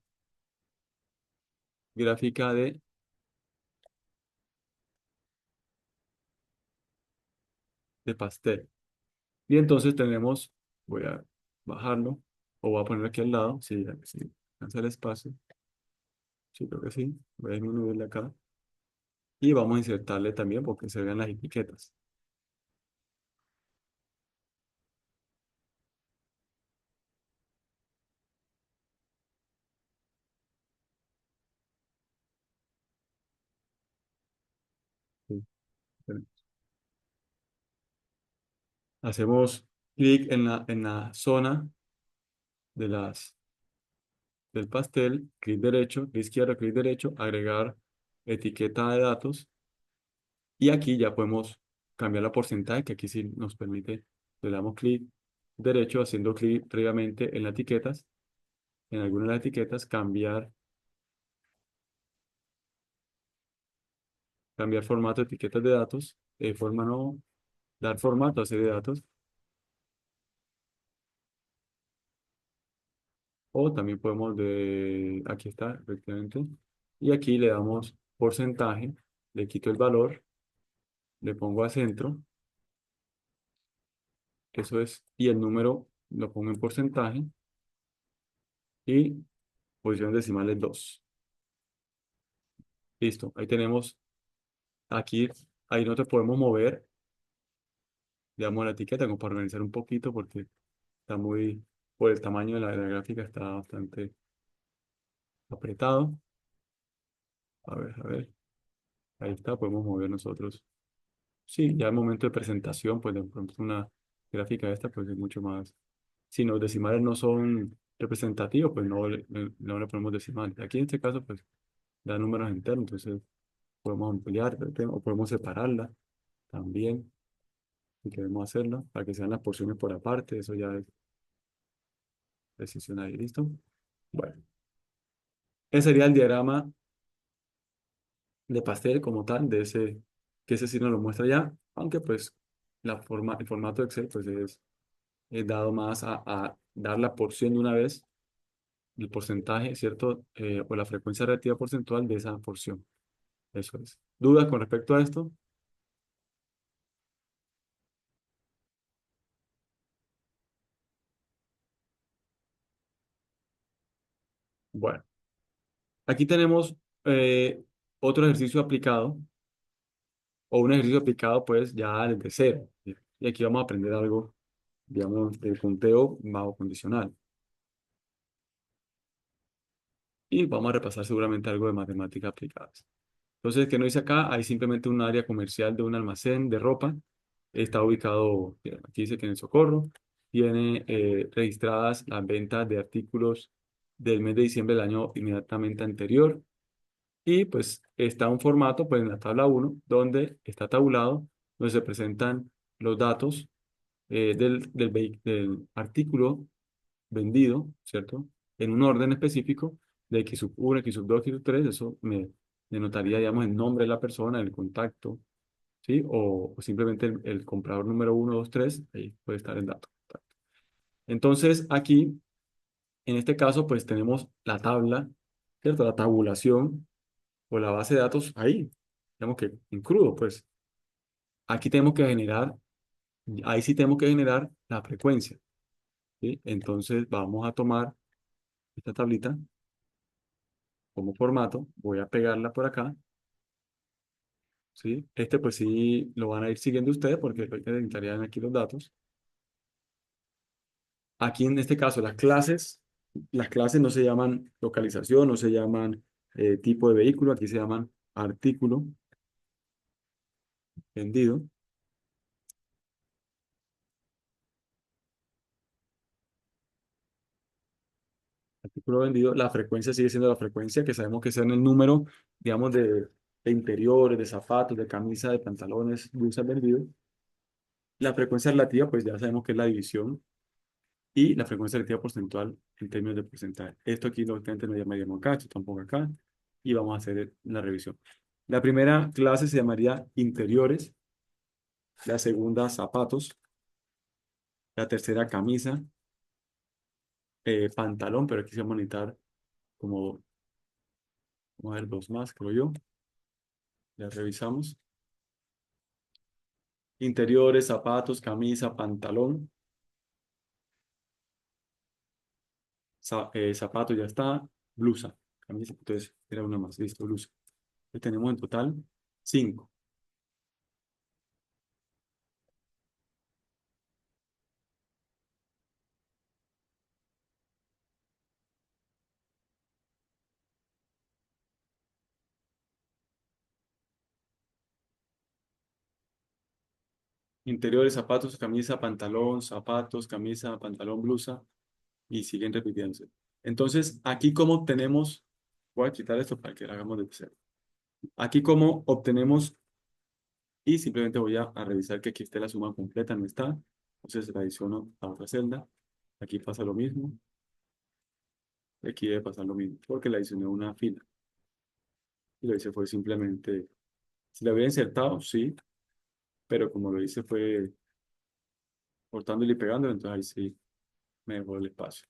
gráfica de pastel. Y entonces tenemos, voy a bajarlo, o voy a ponerlo aquí al lado, si alcanza el espacio. Sí, creo que sí. Voy a disminuirle acá. Y vamos a insertarle también porque se vean las etiquetas. Sí, tenemos. Hacemos clic en la zona de del pastel, clic derecho, clic izquierdo, clic derecho, agregar etiqueta de datos y aquí ya podemos cambiar la porcentaje que aquí sí nos permite, le damos clic derecho haciendo clic previamente en las etiquetas, en alguna de las etiquetas cambiar formato de etiquetas de datos, forma no, dar formato a serie de datos o también podemos aquí está, efectivamente, y aquí le damos porcentaje, le quito el valor, le pongo a centro, eso es, y el número lo pongo en porcentaje y posición decimal es 2. Listo, ahí tenemos, aquí, ahí no te podemos mover, digamos, la etiqueta como para organizar un poquito porque está muy, por el tamaño de la gráfica está bastante apretado. A ver, ahí está, podemos mover nosotros. Sí, ya el momento de presentación, pues de pronto una gráfica esta, pues es mucho más. Si los decimales no son representativos, pues no le ponemos decimales. Aquí en este caso, pues da números enteros, entonces podemos ampliar o podemos separarla también, si queremos hacerlo, para que sean las porciones por aparte, eso ya es decisión ahí, ¿listo? Bueno, ese sería el diagrama de pastel como tal, que ese sí nos lo muestra ya, aunque pues el formato de Excel pues es dado más a dar la porción de una vez, el porcentaje, ¿cierto? O la frecuencia relativa porcentual de esa porción. Eso es. ¿Dudas con respecto a esto? Bueno, aquí tenemos otro ejercicio aplicado, o un ejercicio aplicado pues ya desde cero. Y aquí vamos a aprender algo, digamos, de conteo bajo condicional. Y vamos a repasar seguramente algo de matemáticas aplicadas. Entonces, ¿qué nos dice acá? Hay simplemente un área comercial de un almacén de ropa. Está ubicado, aquí dice que en el Socorro. Tiene registradas las ventas de artículos del mes de diciembre del año inmediatamente anterior. Y pues está un formato, pues en la tabla uno donde está tabulado, donde se presentan los datos del artículo vendido, ¿cierto? En un orden específico de X sub 1, X sub 2, X sub 3, eso me denotaría, digamos, el nombre de la persona, el contacto, ¿sí? O simplemente el comprador número uno, 2, 3, ahí puede estar el dato. Entonces, aquí, en este caso, pues tenemos la tabla, ¿cierto? La tabulación o la base de datos ahí, digamos que en crudo, pues. Aquí tenemos que generar, ahí sí tenemos que generar la frecuencia, ¿sí? Entonces, vamos a tomar esta tablita como formato, voy a pegarla por acá, ¿sí? Este pues sí lo van a ir siguiendo ustedes porque necesitarían aquí los datos. Aquí en este caso las clases no se llaman localización, no se llaman tipo de vehículo, aquí se llaman artículo vendido. Artículo vendido, la frecuencia sigue siendo la frecuencia que sabemos que es en el número, digamos, de interiores, de zapatos, de camisa, de pantalones, blusas vendidos. La frecuencia relativa, pues ya sabemos que es la división y la frecuencia relativa porcentual en términos de porcentaje. Esto aquí lógicamente no llamaríamos acá, esto tampoco acá, y vamos a hacer la revisión. La primera clase se llamaría interiores, la segunda zapatos, la tercera camisa, pantalón, pero aquí se va a necesitar como, vamos a ver, dos más, creo yo, ya revisamos. Interiores, zapatos, camisa, pantalón, zapato ya está, blusa, camisa, entonces era una más, listo, blusa. Entonces tenemos en total 5. Interiores, zapatos, camisa, pantalón, zapatos, camisa, pantalón, blusa, y siguen repitiéndose. Entonces, aquí como obtenemos, voy a quitar esto para que lo hagamos de cero. Aquí como obtenemos, y simplemente voy a revisar que aquí esté la suma completa, no está. Entonces la adiciono a otra celda. Aquí pasa lo mismo. Aquí debe pasar lo mismo, porque la adicioné a una fila. Y lo hice fue simplemente, si la hubiera insertado, sí, pero como lo hice fue cortándole y pegándole, entonces ahí sí me dejó el espacio.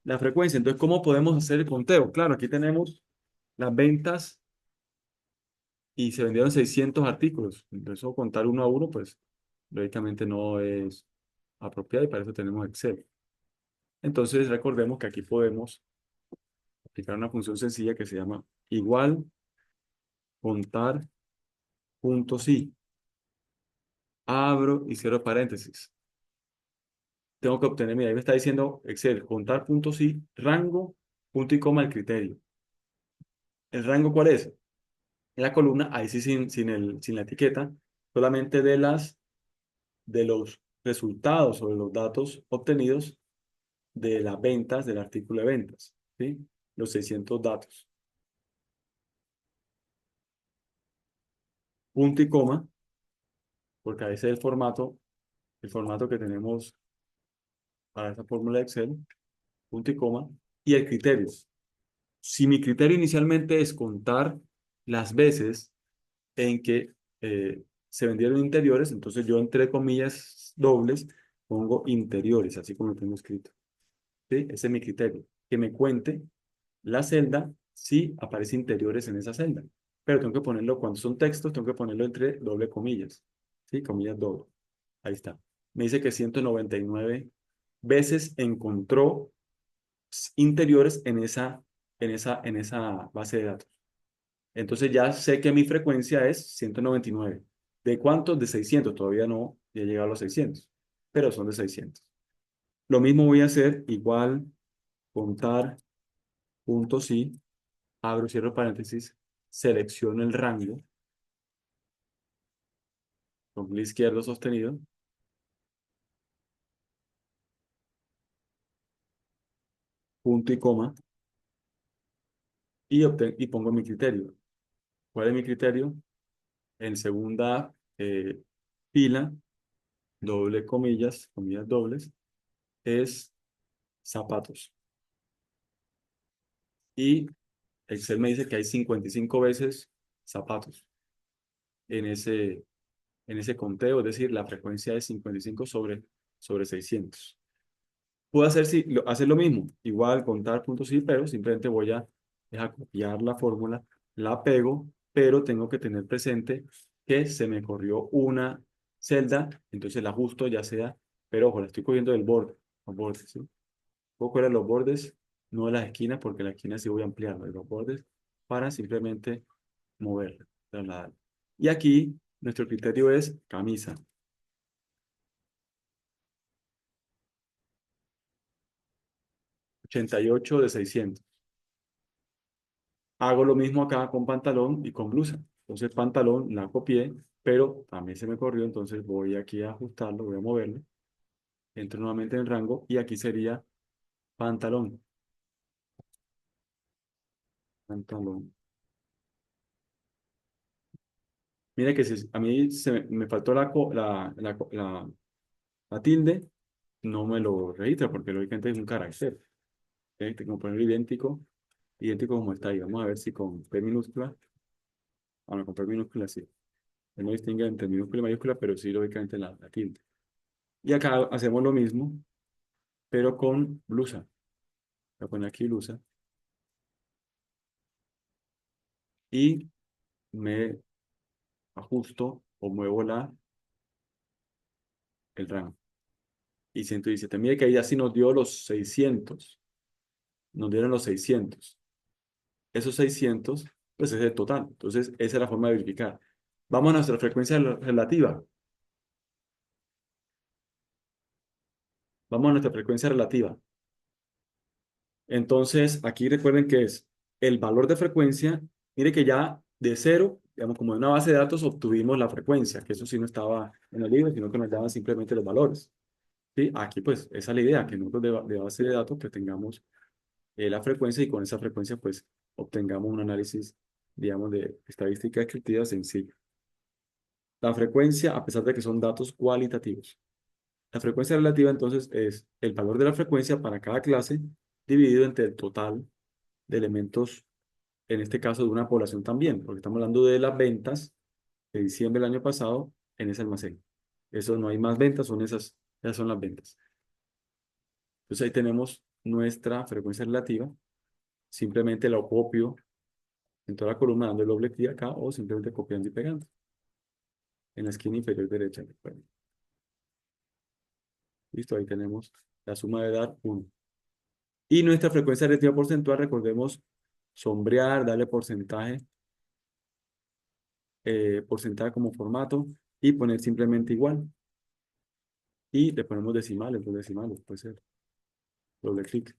La frecuencia, entonces, ¿cómo podemos hacer el conteo? Claro, aquí tenemos las ventas y se vendieron 600 artículos. Entonces, contar uno a uno, pues, lógicamente no es apropiado y para eso tenemos Excel. Entonces, recordemos que aquí podemos aplicar una función sencilla que se llama igual contar puntos y. Abro y cierro paréntesis. Tengo que obtener, mira, ahí me está diciendo Excel, contar puntos y rango, punto y coma, el criterio. ¿El rango cuál es? En la columna, ahí sí sin la etiqueta, solamente de los resultados o de los datos obtenidos de las ventas del artículo de ventas, ¿sí? Los 600 datos. Punto y coma, porque a veces el formato que tenemos para esta fórmula de Excel, punto y coma, y el criterio. Si mi criterio inicialmente es contar las veces en que se vendieron interiores, entonces yo entre comillas dobles pongo interiores, así como lo tengo escrito. ¿Sí? Ese es mi criterio. Que me cuente la celda si aparece interiores en esa celda. Pero tengo que ponerlo, cuando son textos, tengo que ponerlo entre doble comillas. ¿Sí? Comillas doble. Ahí está. Me dice que 199 veces encontró interiores en esa base de datos. Entonces ya sé que mi frecuencia es 199. ¿De cuántos? De 600. Todavía no he llegado a los 600, pero son de 600. Lo mismo voy a hacer igual contar puntos y abro, cierro paréntesis, selecciono el rango con clic izquierdo sostenido, punto y coma, y pongo mi criterio. ¿Cuál es mi criterio? En segunda fila, doble comillas, comillas dobles, es zapatos. Y Excel me dice que hay 55 veces zapatos en ese conteo, es decir, la frecuencia es 55 sobre 600. Puedo hacer lo mismo, igual contar puntos y, pero simplemente voy a copiar la fórmula, la pego, pero tengo que tener presente que se me corrió una celda, entonces la ajusto ya sea, pero ojo, la estoy cogiendo del borde, los bordes, ¿sí? Puedo coger los bordes, no de las esquinas, porque las esquinas sí voy a ampliarlo, de los bordes, para simplemente moverla, trasladarla. Y aquí nuestro criterio es camisa. 88 de 600. Hago lo mismo acá con pantalón y con blusa. Entonces pantalón la copié, pero también se me corrió, entonces voy aquí a ajustarlo, voy a moverlo. Entro nuevamente en el rango y aquí sería pantalón. Pantalón. Mire que si a mí me faltó la tilde, no me lo registra porque lógicamente es un carácter. Tengo que poner idéntico, idéntico como está ahí. Vamos a ver si con P minúscula, bueno, con P minúscula sí. Él no distingue entre minúscula y mayúscula, pero sí lógicamente la tilde. Y acá hacemos lo mismo, pero con blusa. Voy a poner aquí blusa y me ajusto o muevo el rango. Y 117. Mire que ahí ya sí nos dio los 600. Nos dieron los 600. Esos 600, pues es el total. Entonces, esa es la forma de verificar. Vamos a nuestra frecuencia relativa. Vamos a nuestra frecuencia relativa. Entonces, aquí recuerden que es el valor de frecuencia. Mire que ya de cero, digamos, como de una base de datos, obtuvimos la frecuencia, que eso sí no estaba en el libro, sino que nos daban simplemente los valores. ¿Sí? Aquí, pues, esa es la idea, que nosotros de base de datos, pues, tengamos la frecuencia y con esa frecuencia, pues, obtengamos un análisis, digamos, de estadística descriptiva sencillo. La frecuencia, a pesar de que son datos cualitativos. La frecuencia relativa, entonces, es el valor de la frecuencia para cada clase dividido entre el total de elementos, en este caso de una población también, porque estamos hablando de las ventas de diciembre del año pasado en ese almacén. Eso no hay más ventas, esas son las ventas. Entonces ahí tenemos nuestra frecuencia relativa. Simplemente lo copio en toda la columna dando el doble clic acá o simplemente copiando y pegando en la esquina inferior derecha. Recuerden. Listo, ahí tenemos la suma de dar 1. Y nuestra frecuencia relativa porcentual, recordemos, sombrear, darle porcentaje como formato y poner simplemente igual. Y le ponemos decimales, dos decimales, puede ser. Doble clic.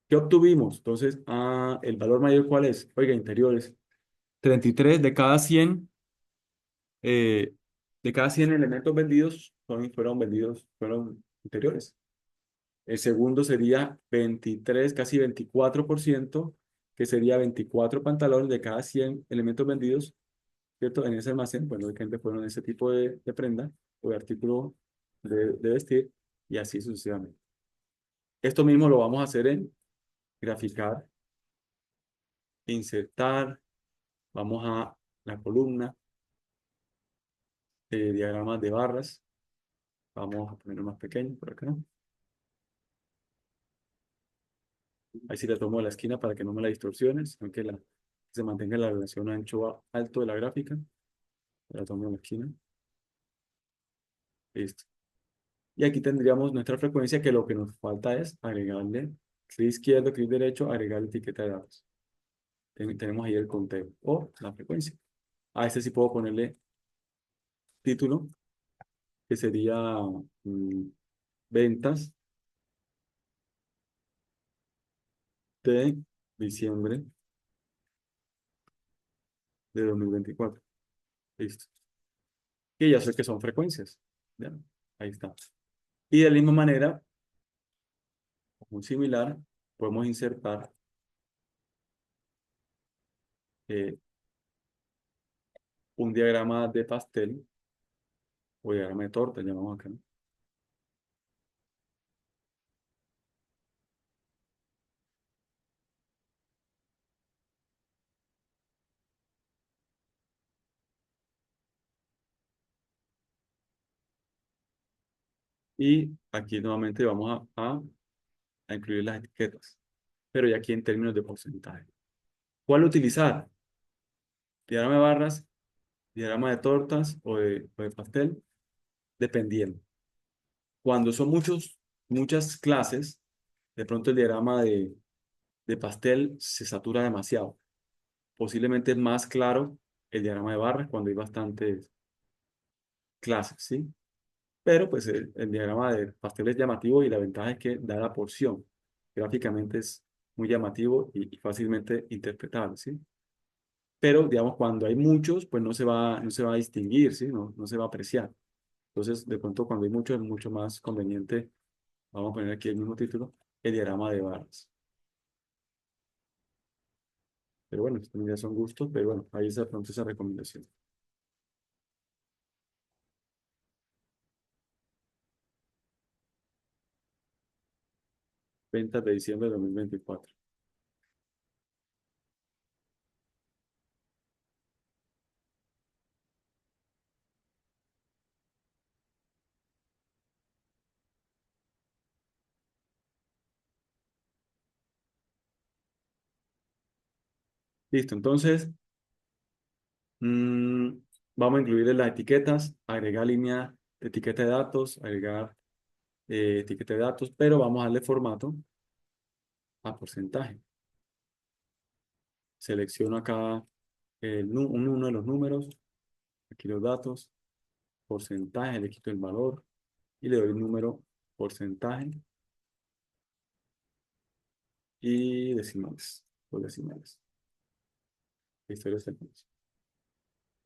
¿Qué obtuvimos? Entonces, el valor mayor, ¿cuál es? Oiga, interiores. 33 eh, de cada 100 elementos vendidos fueron interiores. El segundo sería 23, casi 24%, que sería 24 pantalones de cada 100 elementos vendidos, ¿cierto? En ese almacén, pues lógicamente fueron ese tipo de prenda o de artículo de vestir y así sucesivamente. Esto mismo lo vamos a hacer en graficar, insertar, vamos a la columna, diagramas de barras, vamos a ponerlo más pequeño por acá. Ahí sí la tomo de la esquina para que no me la distorsiones, aunque se mantenga la relación ancho-alto de la gráfica. La tomo de la esquina. Listo. Y aquí tendríamos nuestra frecuencia, que lo que nos falta es agregarle clic izquierdo, clic derecho, agregar la etiqueta de datos. Tenemos ahí el conteo o la frecuencia. A este sí puedo ponerle título, que sería mm, ventas de diciembre de 2024. Listo. Y ya sé que son frecuencias. ¿Ya? Ahí está. Y de la misma manera, muy similar, podemos insertar eh, un diagrama de pastel o diagrama de torta, llamamos acá, ¿no? Y aquí nuevamente vamos a incluir las etiquetas, pero ya aquí en términos de porcentaje. ¿Cuál utilizar? ¿Diagrama de barras, diagrama de tortas o de pastel? Dependiendo. Cuando son muchas clases, de pronto el diagrama de pastel se satura demasiado. Posiblemente es más claro el diagrama de barras cuando hay bastantes clases, ¿sí? Pero pues el diagrama de pastel es llamativo y la ventaja es que da la porción. Gráficamente es muy llamativo y fácilmente interpretable, ¿sí? Pero, digamos, cuando hay muchos, pues no se va a distinguir, ¿sí? No se va a apreciar. Entonces, de pronto, cuando hay muchos, es mucho más conveniente, vamos a poner aquí el mismo título, el diagrama de barras. Pero bueno, estos ya son gustos, pero bueno, ahí está de pronto esa recomendación. 20 de diciembre de 2024. Listo, entonces, mm, vamos a incluir en las etiquetas, agregar línea de etiqueta de datos, agregar etiqueta de datos, pero vamos a darle formato a porcentaje. Selecciono acá uno de los números, aquí los datos, porcentaje, le quito el valor y le doy el número, porcentaje y decimales, los decimales. Listo, los tenemos.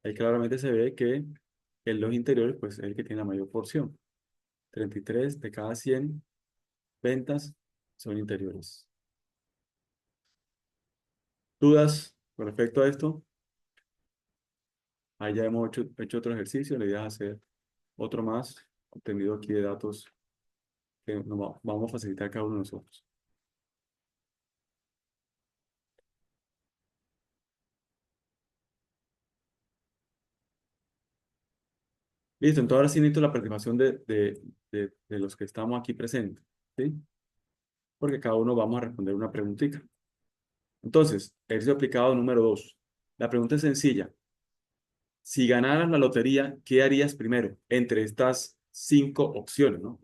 Ahí claramente se ve que en los interiores, pues es el que tiene la mayor porción. 33 de cada 100 ventas son interiores. ¿Dudas con respecto a esto? Ahí ya hemos hecho otro ejercicio, la idea es hacer otro más, obtenido aquí de datos que vamos a facilitar cada uno de nosotros. Listo, entonces ahora sí necesito la participación de los que estamos aquí presentes, ¿sí? Porque cada uno vamos a responder una preguntita. Entonces, ejercicio aplicado número 2. La pregunta es sencilla. Si ganaras la lotería, ¿qué harías primero entre estas 5 opciones, ¿no?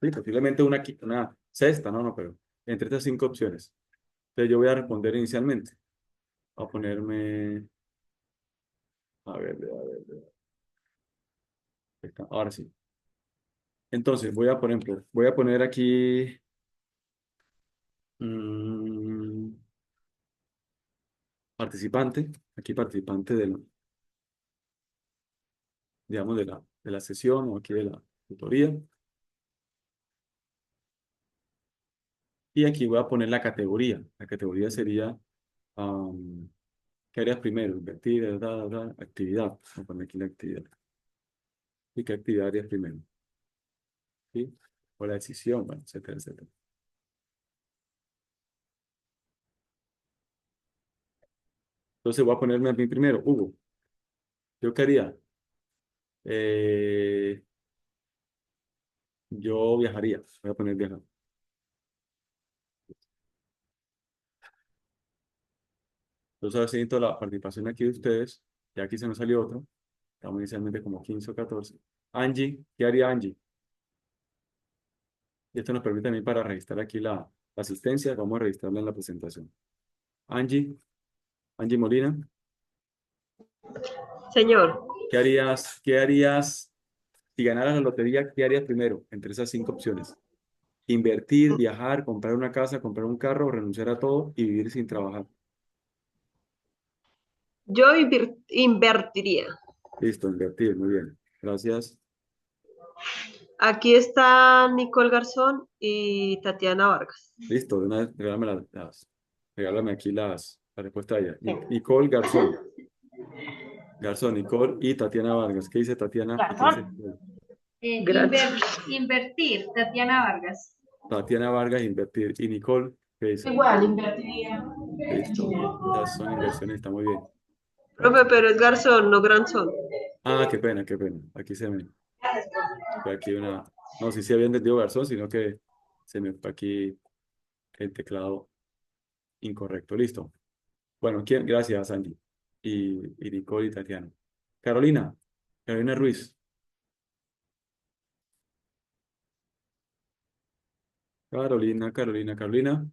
Sí, posiblemente una sexta, ¿no? No, pero entre estas 5 opciones. Entonces yo voy a responder inicialmente. Voy a ponerme, a ver. Ahora sí. Entonces, por ejemplo, voy a poner aquí mm, participante, aquí participante digamos, de la sesión o aquí de la tutoría. Y aquí voy a poner la categoría. La categoría sería, am, ¿qué harías primero? Invertir, actividad. Voy a poner aquí la actividad. ¿Y qué actividad harías primero? ¿Sí? O la decisión, bueno, etcétera, etcétera. Entonces voy a ponerme a mí primero. Hugo, ¿yo qué haría? Eh, yo viajaría. Voy a poner viajar. Entonces ahora sí necesito la participación aquí de ustedes. Y aquí se nos salió otro. Estamos inicialmente como 15 o 14. Angie, ¿qué haría Angie? Y esto nos permite también para registrar aquí la asistencia. Vamos a registrarla en la presentación. Angie Molina, Señor, ¿qué harías si ganaras la lotería? ¿Qué harías primero entre esas 5 opciones? Invertir, viajar, comprar una casa, comprar un carro, renunciar a todo y vivir sin trabajar. yo invertiría. Listo, invertir, muy bien. Gracias. Aquí están Nicole Garzón y Tatiana Vargas. Listo, de una vez regálame aquí La respuesta de ella. Nicole Garzón. Garzón, Nicole y Tatiana Vargas. ¿Qué dice Tatiana? ¿Y qué dice Nicole? Gracias. Invertir, Tatiana Vargas. Tatiana Vargas, invertir. ¿Y Nicole? ¿Qué dice? Igual, invertiría. Listo. Esas son inversiones, está muy bien. Profe, pero es garzón, no granzón. Ah, qué pena, qué pena. Aquí se me fue aquí una. No, sí, sí había entendido Garzón, sino que se me fue aquí el teclado incorrecto. Listo. Bueno, ¿quién? Gracias, Angie. Y Nicole y Tatiana. Carolina. Carolina Ruiz. Carolina, Carolina, Carolina.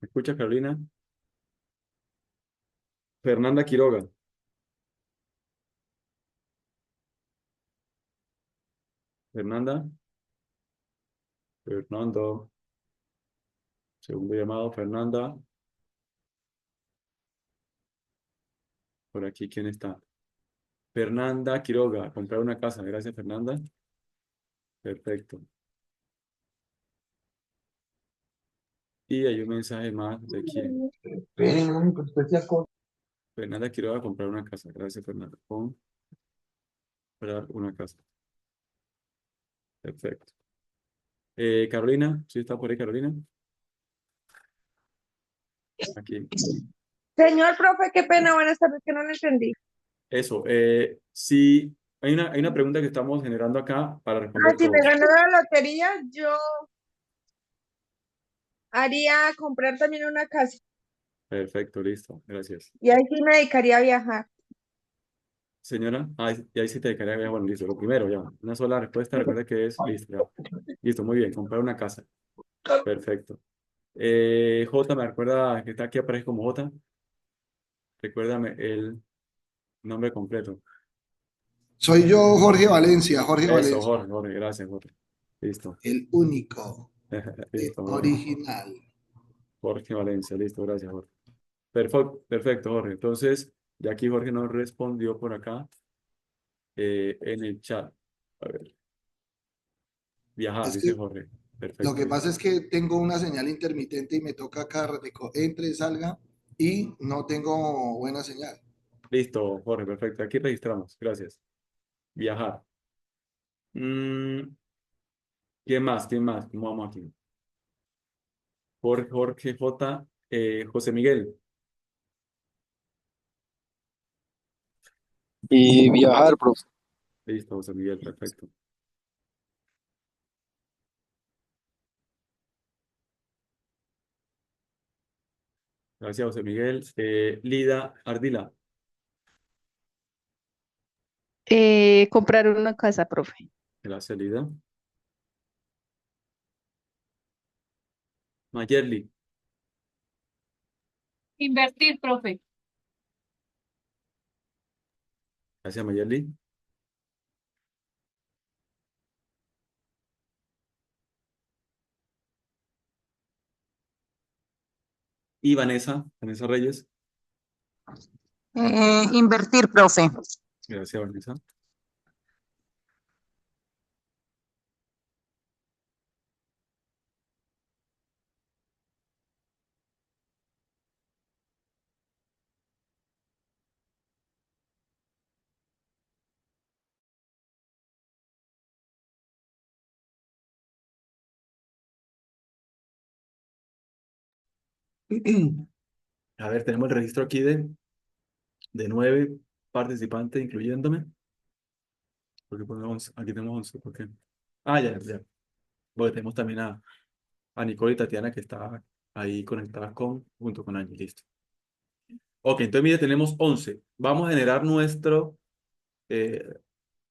¿Me escucha, Carolina? Fernanda Quiroga. Fernanda. Fernando. Segundo llamado, Fernanda. Por aquí, ¿quién está? Fernanda Quiroga. Comprar una casa. Gracias, Fernanda. Perfecto. Y hay un mensaje más de quién. Fernanda Quiroga, comprar una casa. Gracias, Fernanda. Comprar una casa. Perfecto. Carolina, ¿sí está por ahí, Carolina? Aquí. Señor profe, qué pena, buenas tardes, que no lo entendí. Eso. Sí, hay una pregunta que estamos generando acá para Ah, responder si me todos. ganó la lotería, yo haría comprar también una casa Perfecto, listo. Gracias. y ahí sí me dedicaría a viajar. Señora, y ahí sí te dedicaría, bueno, listo. Lo primero, ya. Una sola respuesta, recuerda que es listo, ya. Listo, muy bien. Comprar una casa. Perfecto. J, me recuerda que está aquí, aparece como J. Recuérdame el nombre completo. Soy yo, Jorge Valencia, Jorge Eso, Valencia, Jorge, Jorge, gracias, Jorge. Listo. el único, Listo, Jorge. original. Jorge Valencia, listo, gracias, Jorge. Perfecto, perfecto, Jorge. Entonces, ya aquí Jorge nos respondió por acá en el chat. A ver, viajar, Es dice que Jorge. lo Perfecto, que listo. pasa es que tengo una señal intermitente y me toca cada ratico, entre, salga y no tengo buena señal. Listo, Jorge, perfecto. Aquí registramos, gracias. Viajar. Mm, ¿Quién más? ¿Quién más? ¿Cómo vamos aquí? Jorge J. José Miguel. Y viajar, profe. Listo, José Miguel, perfecto. Gracias, José Miguel. Lida Ardila. Comprar una casa, profe. Gracias, Lida. Mayerly. Invertir, profe. Gracias, Mayerly. Y Vanessa, Vanessa Reyes. Invertir, profe. Gracias, Vanessa. A ver, tenemos el registro aquí de 9 participantes, incluyéndome. Porque ponemos 11, aquí tenemos 11. ¿Por qué? Ah, ya, ya. Porque tenemos también a Nicole y Tatiana que está ahí conectadas junto con Angie. Listo. Ok, entonces mire, tenemos 11. Vamos a generar eh,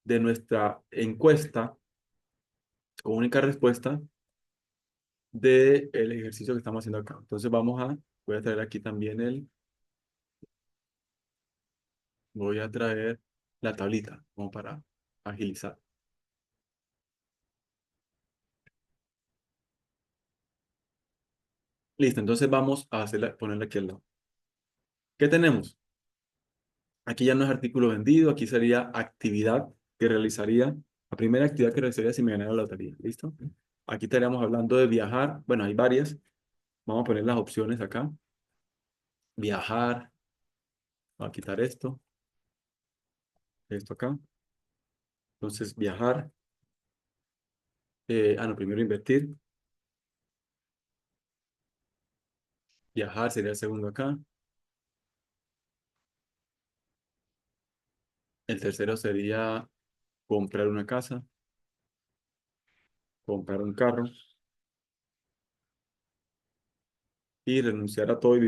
de nuestra encuesta con única respuesta del ejercicio que estamos haciendo acá. Entonces voy a traer aquí también voy a traer la tablita como para agilizar. Listo, entonces vamos a ponerla aquí al lado. ¿Qué tenemos? Aquí ya no es artículo vendido, aquí sería actividad que realizaría, la primera actividad que realizaría si me ganara la lotería. ¿Listo? Aquí estaríamos hablando de viajar, bueno, hay varias. Vamos a poner las opciones acá. Viajar. Voy a quitar esto acá. Entonces, viajar. No, primero invertir. Viajar sería el segundo acá. El tercero sería comprar una casa, comprar un carro y renunciar a todo y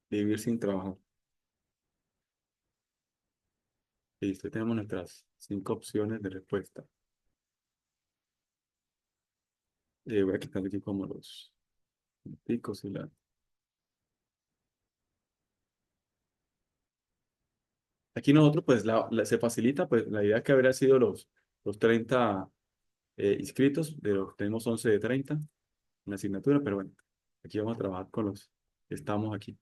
vivir sin trabajar. Listo, tenemos nuestras 5 opciones de respuesta. Voy a quitar aquí como los picos y la... Aquí nosotros, pues, se facilita, pues, la idea que habría sido los 30 inscritos, de los tenemos 11 de 30 en la asignatura, pero bueno, aquí vamos a trabajar con los que estamos aquí.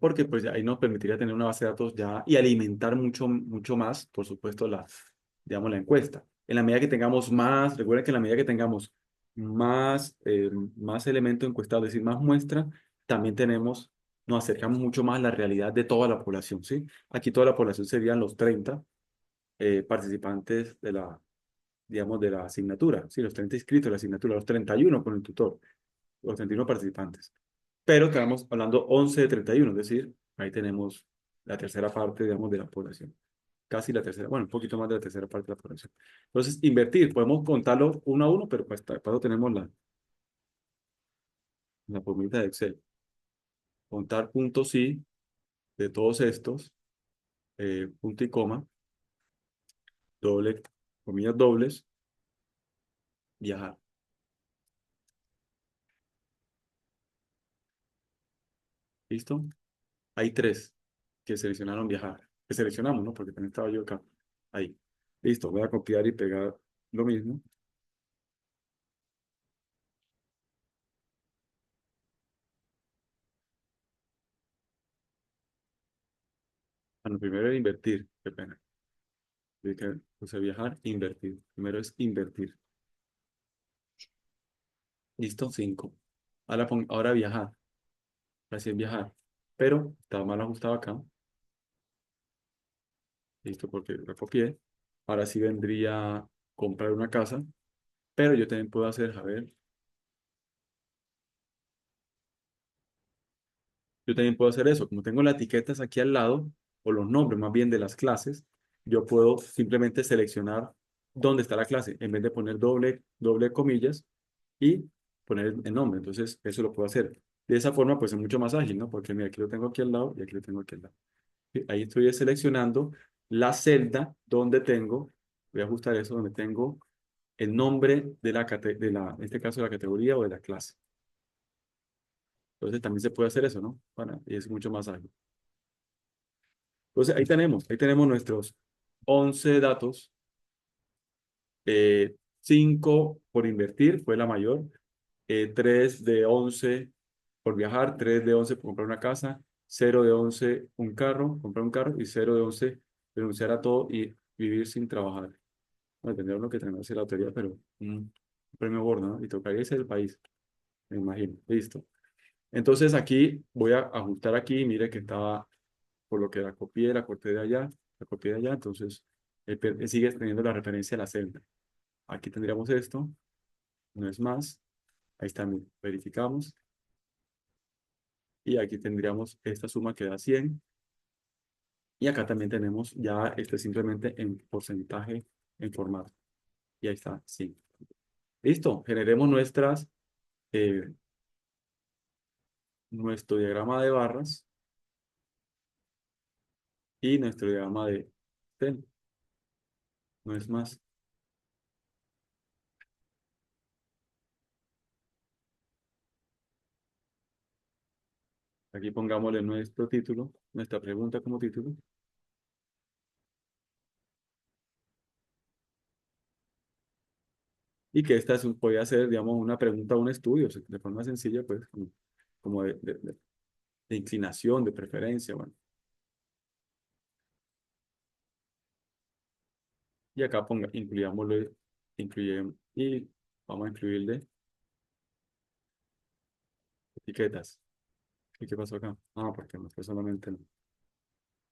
Porque pues ahí nos permitiría tener una base de datos ya y alimentar mucho más, por supuesto, digamos, la encuesta. En la medida que tengamos más, recuerden que en la medida que tengamos más elementos encuestados, es decir, más muestras, también nos acercamos mucho más a la realidad de toda la población, ¿sí? Aquí toda la población serían los 30 participantes digamos, de la asignatura, ¿sí? Los 30 inscritos de la asignatura, los 31 con el tutor, los 31 participantes. Pero estamos hablando 11 de 31, es decir, ahí tenemos la tercera parte, digamos, de la población. Casi la tercera, bueno, un poquito más de la tercera parte de la población. Entonces, invertir, podemos contarlo uno a uno, pero pues para eso tenemos la formulita de Excel. Contar puntos y de todos estos, punto y coma, doble, comillas dobles, viajar. ¿Listo? Hay 3 que seleccionaron viajar. Que seleccionamos, ¿no? Porque también estaba yo acá. Ahí. Listo, voy a copiar y pegar lo mismo. Bueno, primero era invertir, qué pena. Dije que puse viajar, invertir. Primero es invertir. ¿Listo? 5. Ahora viajar. Ahora sí es viajar. Pero estaba mal ajustado acá. Listo, porque lo copié. Ahora sí vendría comprar una casa. Pero yo también puedo hacer, a ver, yo también puedo hacer eso. Como tengo las etiquetas aquí al lado, o los nombres más bien de las clases, yo puedo simplemente seleccionar dónde está la clase, en vez de poner doble comillas y poner el nombre. Entonces, eso lo puedo hacer. De esa forma, pues es mucho más ágil, ¿no? Porque mira, aquí lo tengo aquí al lado y aquí lo tengo aquí al lado. ¿Sí? Ahí estoy seleccionando la celda donde tengo, voy a ajustar eso, donde tengo el nombre en este caso, de la categoría o de la clase. Entonces, también se puede hacer eso, ¿no? Y es mucho más ágil. Entonces, ahí tenemos nuestros 11 datos. 5 por invertir, fue la mayor. 3 de 11 por viajar, 3 de 11 por comprar una casa, 0 de 11 comprar un carro, y 0 de 11 renunciar a todo y vivir sin trabajar. Bueno, tendría uno que tenerse la lotería, pero un premio gordo, ¿no? Y tocaría irse del país, me imagino. Listo. Entonces aquí voy a ajustar aquí, mire que estaba, por lo que la copié, la corté de allá, la copié de allá, entonces sigue teniendo la referencia a la celda. Aquí tendríamos esto, no es más. Ahí está, mire, verificamos. Y aquí tendríamos esta suma que da 100. Y acá también tenemos ya simplemente en porcentaje en formato. Y ahí está, sí. Listo, generemos eh, nuestro diagrama de barras y nuestro diagrama de Excel. No es más. Aquí pongámosle nuestro título, nuestra pregunta como título. Y que podría ser, digamos, una pregunta o un estudio, o sea, de forma sencilla, pues, como de inclinación, de preferencia, bueno. Y acá incluyámosle, y vamos a incluirle etiquetas. ¿Y qué pasó acá? Ah, porque no fue solamente,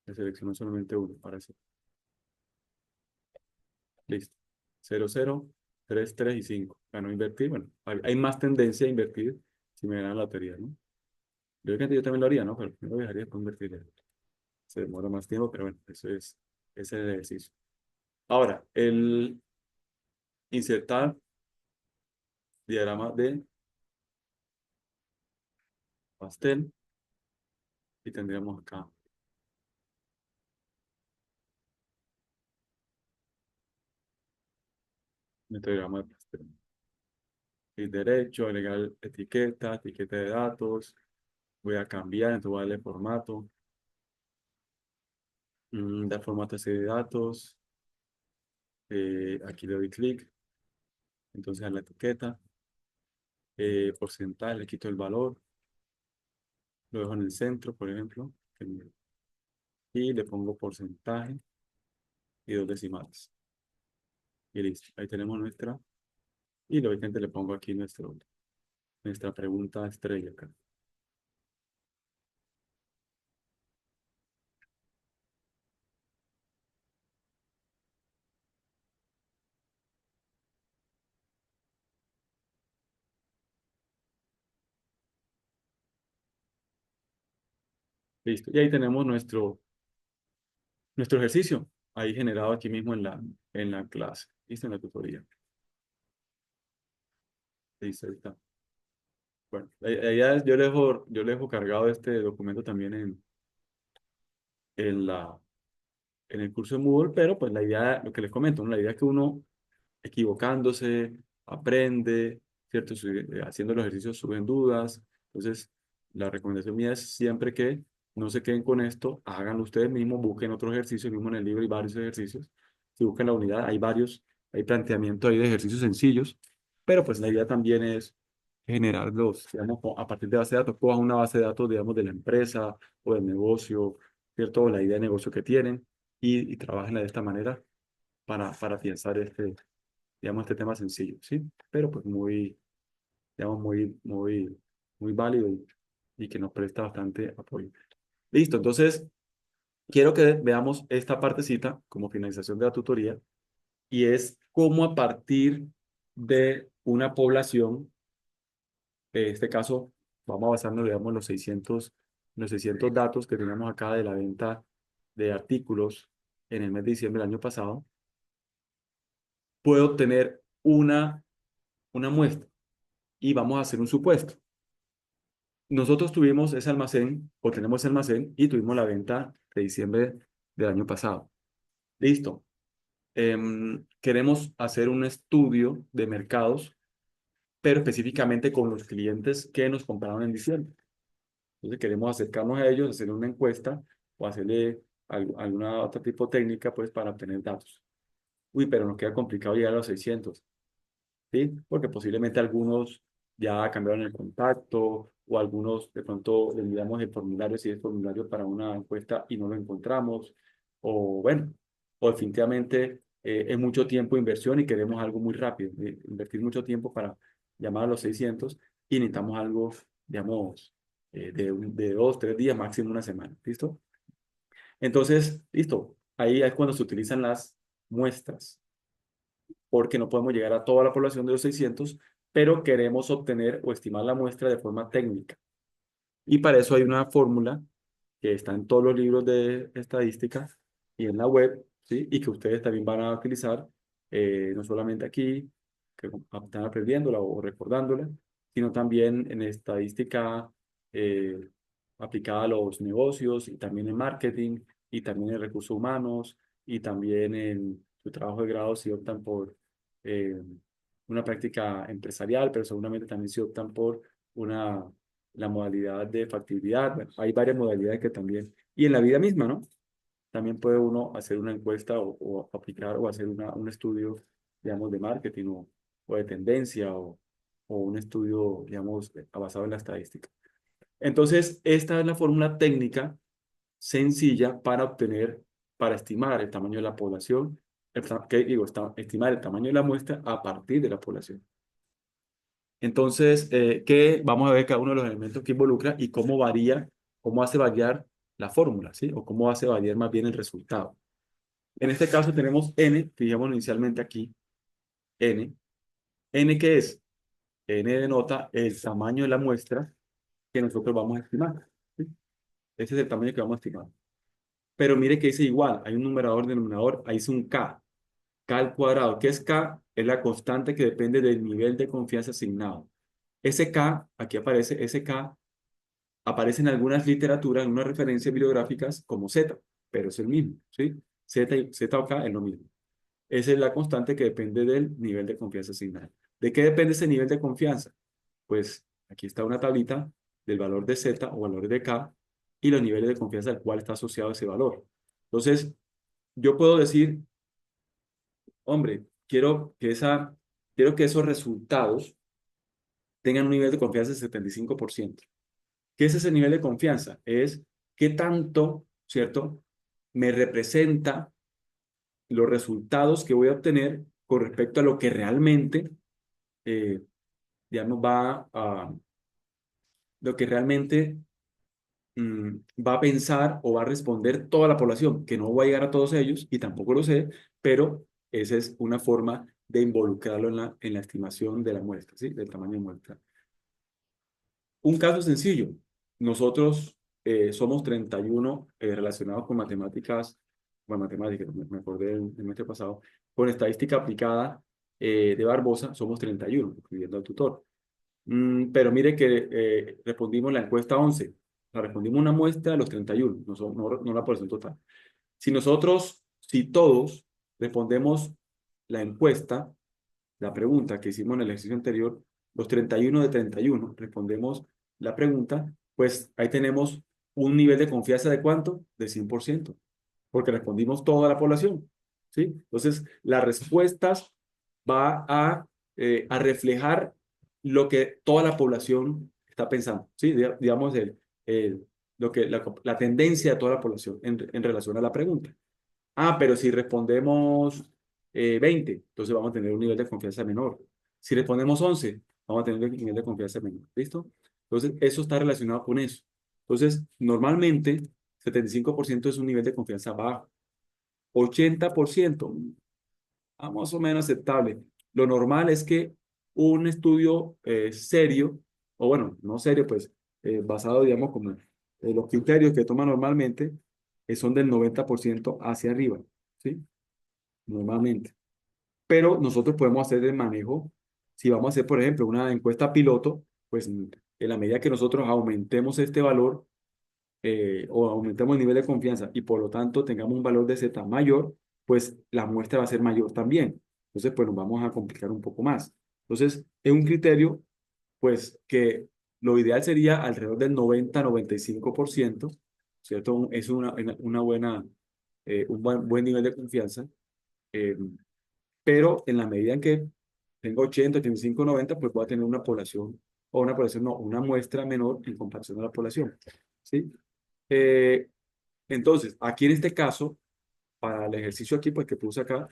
le seleccionó solamente uno, parece. Listo. 0, 0, 3, 3 y 5. Ganó invertir. Bueno, hay más tendencia a invertir si me ganan la lotería, ¿no? Yo creo que yo también lo haría, ¿no? Pero no lo dejaría después invertir. Se demora más tiempo, pero bueno, ese es el ejercicio. Ahora, el insertar diagrama de pastel y tendríamos acá el diagrama de pastel. Y derecho, agregar etiqueta de datos. Voy a cambiar, entonces voy a darle formato. Dar formato a serie de datos. Aquí le doy clic. Entonces a la etiqueta. Porcentaje, le quito el valor. Lo dejo en el centro, por ejemplo. Y le pongo porcentaje y 2 decimales. Y listo. Ahí tenemos nuestra. Y lógicamente le pongo aquí nuestra pregunta estrella acá. Listo. Y ahí tenemos nuestro ejercicio. Ahí generado aquí mismo en la clase. Listo, en la tutoría. Listo, ahí está. Bueno, yo le dejo cargado este documento también en la, en el curso de Moodle, pero pues la idea, lo que les comento, ¿no? La idea es que uno equivocándose, aprende, ¿cierto? Haciendo los ejercicios suben dudas. Entonces, la recomendación mía es siempre que no se queden con esto, háganlo ustedes mismos, busquen otros ejercicios, mismo en el libro hay varios ejercicios. Si buscan la unidad, hay planteamientos ahí de ejercicios sencillos, pero pues la idea también es generarlos, digamos, a partir de base de datos, cojan una base de datos, digamos, de la empresa o del negocio, ¿cierto? O la idea de negocio que tienen y trabajenla de esta manera para afianzar digamos, este tema sencillo, ¿sí? Pero pues digamos, muy válido y que nos presta bastante apoyo. Listo, entonces quiero que veamos esta partecita como finalización de la tutoría y es cómo a partir de una población, en este caso, vamos a basarnos, digamos, en los 600 datos que tenemos acá de la venta de artículos en el mes de diciembre del año pasado, puedo obtener una muestra y vamos a hacer un supuesto. Nosotros tuvimos ese almacén, o tenemos ese almacén, y tuvimos la venta de diciembre del año pasado. Listo. Queremos hacer un estudio de mercados, pero específicamente con los clientes que nos compraron en diciembre. Entonces queremos acercarnos a ellos, hacer una encuesta o hacerle alguna otro tipo de técnica, pues, para obtener datos. Uy, pero nos queda complicado llegar a los 600. ¿Sí? Porque posiblemente algunos ya cambiaron el contacto o algunos de pronto le enviamos el formulario, si es formulario para una encuesta y no lo encontramos, o bueno, o definitivamente es mucho tiempo de inversión y queremos algo muy rápido, invertir mucho tiempo para llamar a los 600 y necesitamos algo, digamos, de 2, 3 días, máximo una semana, ¿listo? Entonces, listo, ahí es cuando se utilizan las muestras porque no podemos llegar a toda la población de los 600, pero queremos obtener o estimar la muestra de forma técnica. Y para eso hay una fórmula que está en todos los libros de estadística y en la web, ¿sí? Y que ustedes también van a utilizar, no solamente aquí, que están aprendiéndola o recordándola, sino también en estadística eh, aplicada a los negocios y también en marketing y también en recursos humanos y también en su trabajo de grado si optan por eh, una práctica empresarial, pero seguramente también si optan por la modalidad de factibilidad. Bueno, hay varias modalidades que también, y en la vida misma, ¿no? También puede uno hacer una encuesta o aplicar o hacer un estudio, digamos, de marketing o de tendencia o un estudio, digamos, basado en la estadística. Entonces, esta es la fórmula técnica sencilla para estimar el tamaño de la población, estimar el tamaño de la muestra a partir de la población. Entonces, vamos a ver cada uno de los elementos que involucra y cómo varía, cómo hace variar la fórmula, ¿sí? O cómo hace variar más bien el resultado. En este caso tenemos n, fijémonos inicialmente aquí, n. ¿N qué es? N denota el tamaño de la muestra que nosotros vamos a estimar, ¿sí? Ese es el tamaño que vamos a estimar. Pero mire que dice igual, hay un numerador, denominador, ahí es un k. K al cuadrado. ¿Qué es K? Es la constante que depende del nivel de confianza asignado. Ese K, aquí aparece, ese K aparece en algunas literaturas, en unas referencias bibliográficas como Z, pero es el mismo, ¿sí? Z o K es lo mismo. Esa es la constante que depende del nivel de confianza asignado. ¿De qué depende ese nivel de confianza? Pues aquí está una tablita del valor de Z o valor de K y los niveles de confianza al cual está asociado ese valor. Entonces, yo puedo decir, hombre, quiero que esos resultados tengan un nivel de confianza del 75%. ¿Qué es ese nivel de confianza? Es qué tanto, ¿cierto?, me representa los resultados que voy a obtener con respecto a lo que realmente, eh, digamos, lo que realmente va a pensar o va a responder toda la población, que no voy a llegar a todos ellos y tampoco lo sé, pero esa es una forma de involucrarlo en la estimación de la muestra, ¿sí? Del tamaño de muestra. Un caso sencillo. Nosotros somos 31 relacionados con matemáticas, bueno, matemáticas, me acordé del semestre pasado, con estadística aplicada de Barbosa, somos 31, incluyendo al tutor. Pero mire que respondimos la encuesta 11. O sea, respondimos una muestra de los 31, no la población total. Si todos respondemos la encuesta, la pregunta que hicimos en el ejercicio anterior, los 31 de 31 respondemos la pregunta, pues ahí tenemos un nivel de confianza de ¿cuánto? De 100%, porque respondimos toda la población, ¿sí? Entonces, las respuestas va a reflejar lo que toda la población está pensando, ¿sí? Digamos, la tendencia de toda la población en relación a la pregunta. Ah, pero si respondemos 20, entonces vamos a tener un nivel de confianza menor. Si respondemos 11, vamos a tener un nivel de confianza menor. ¿Listo? Entonces, eso está relacionado con eso. Entonces, normalmente, 75% es un nivel de confianza bajo. 80%, más o menos aceptable. Lo normal es que un estudio serio, o bueno, no serio, pues basado, digamos, como los criterios que toma normalmente, son del 90% hacia arriba, ¿sí? Normalmente. Pero nosotros podemos hacer el manejo, si vamos a hacer, por ejemplo, una encuesta piloto, pues en la medida que nosotros aumentemos este valor o aumentemos el nivel de confianza y por lo tanto tengamos un valor de Z mayor, pues la muestra va a ser mayor también. Entonces, pues nos vamos a complicar un poco más. Entonces, es un criterio, pues que lo ideal sería alrededor del 90-95%, ¿cierto? Es una buena, un buen nivel de confianza. eh, pero en la medida en que tengo 80, 85, 90, pues voy a tener una población, o una población, no, una muestra menor en comparación a la población, ¿sí? Eh, entonces, aquí en este caso, para el ejercicio aquí, pues que puse acá,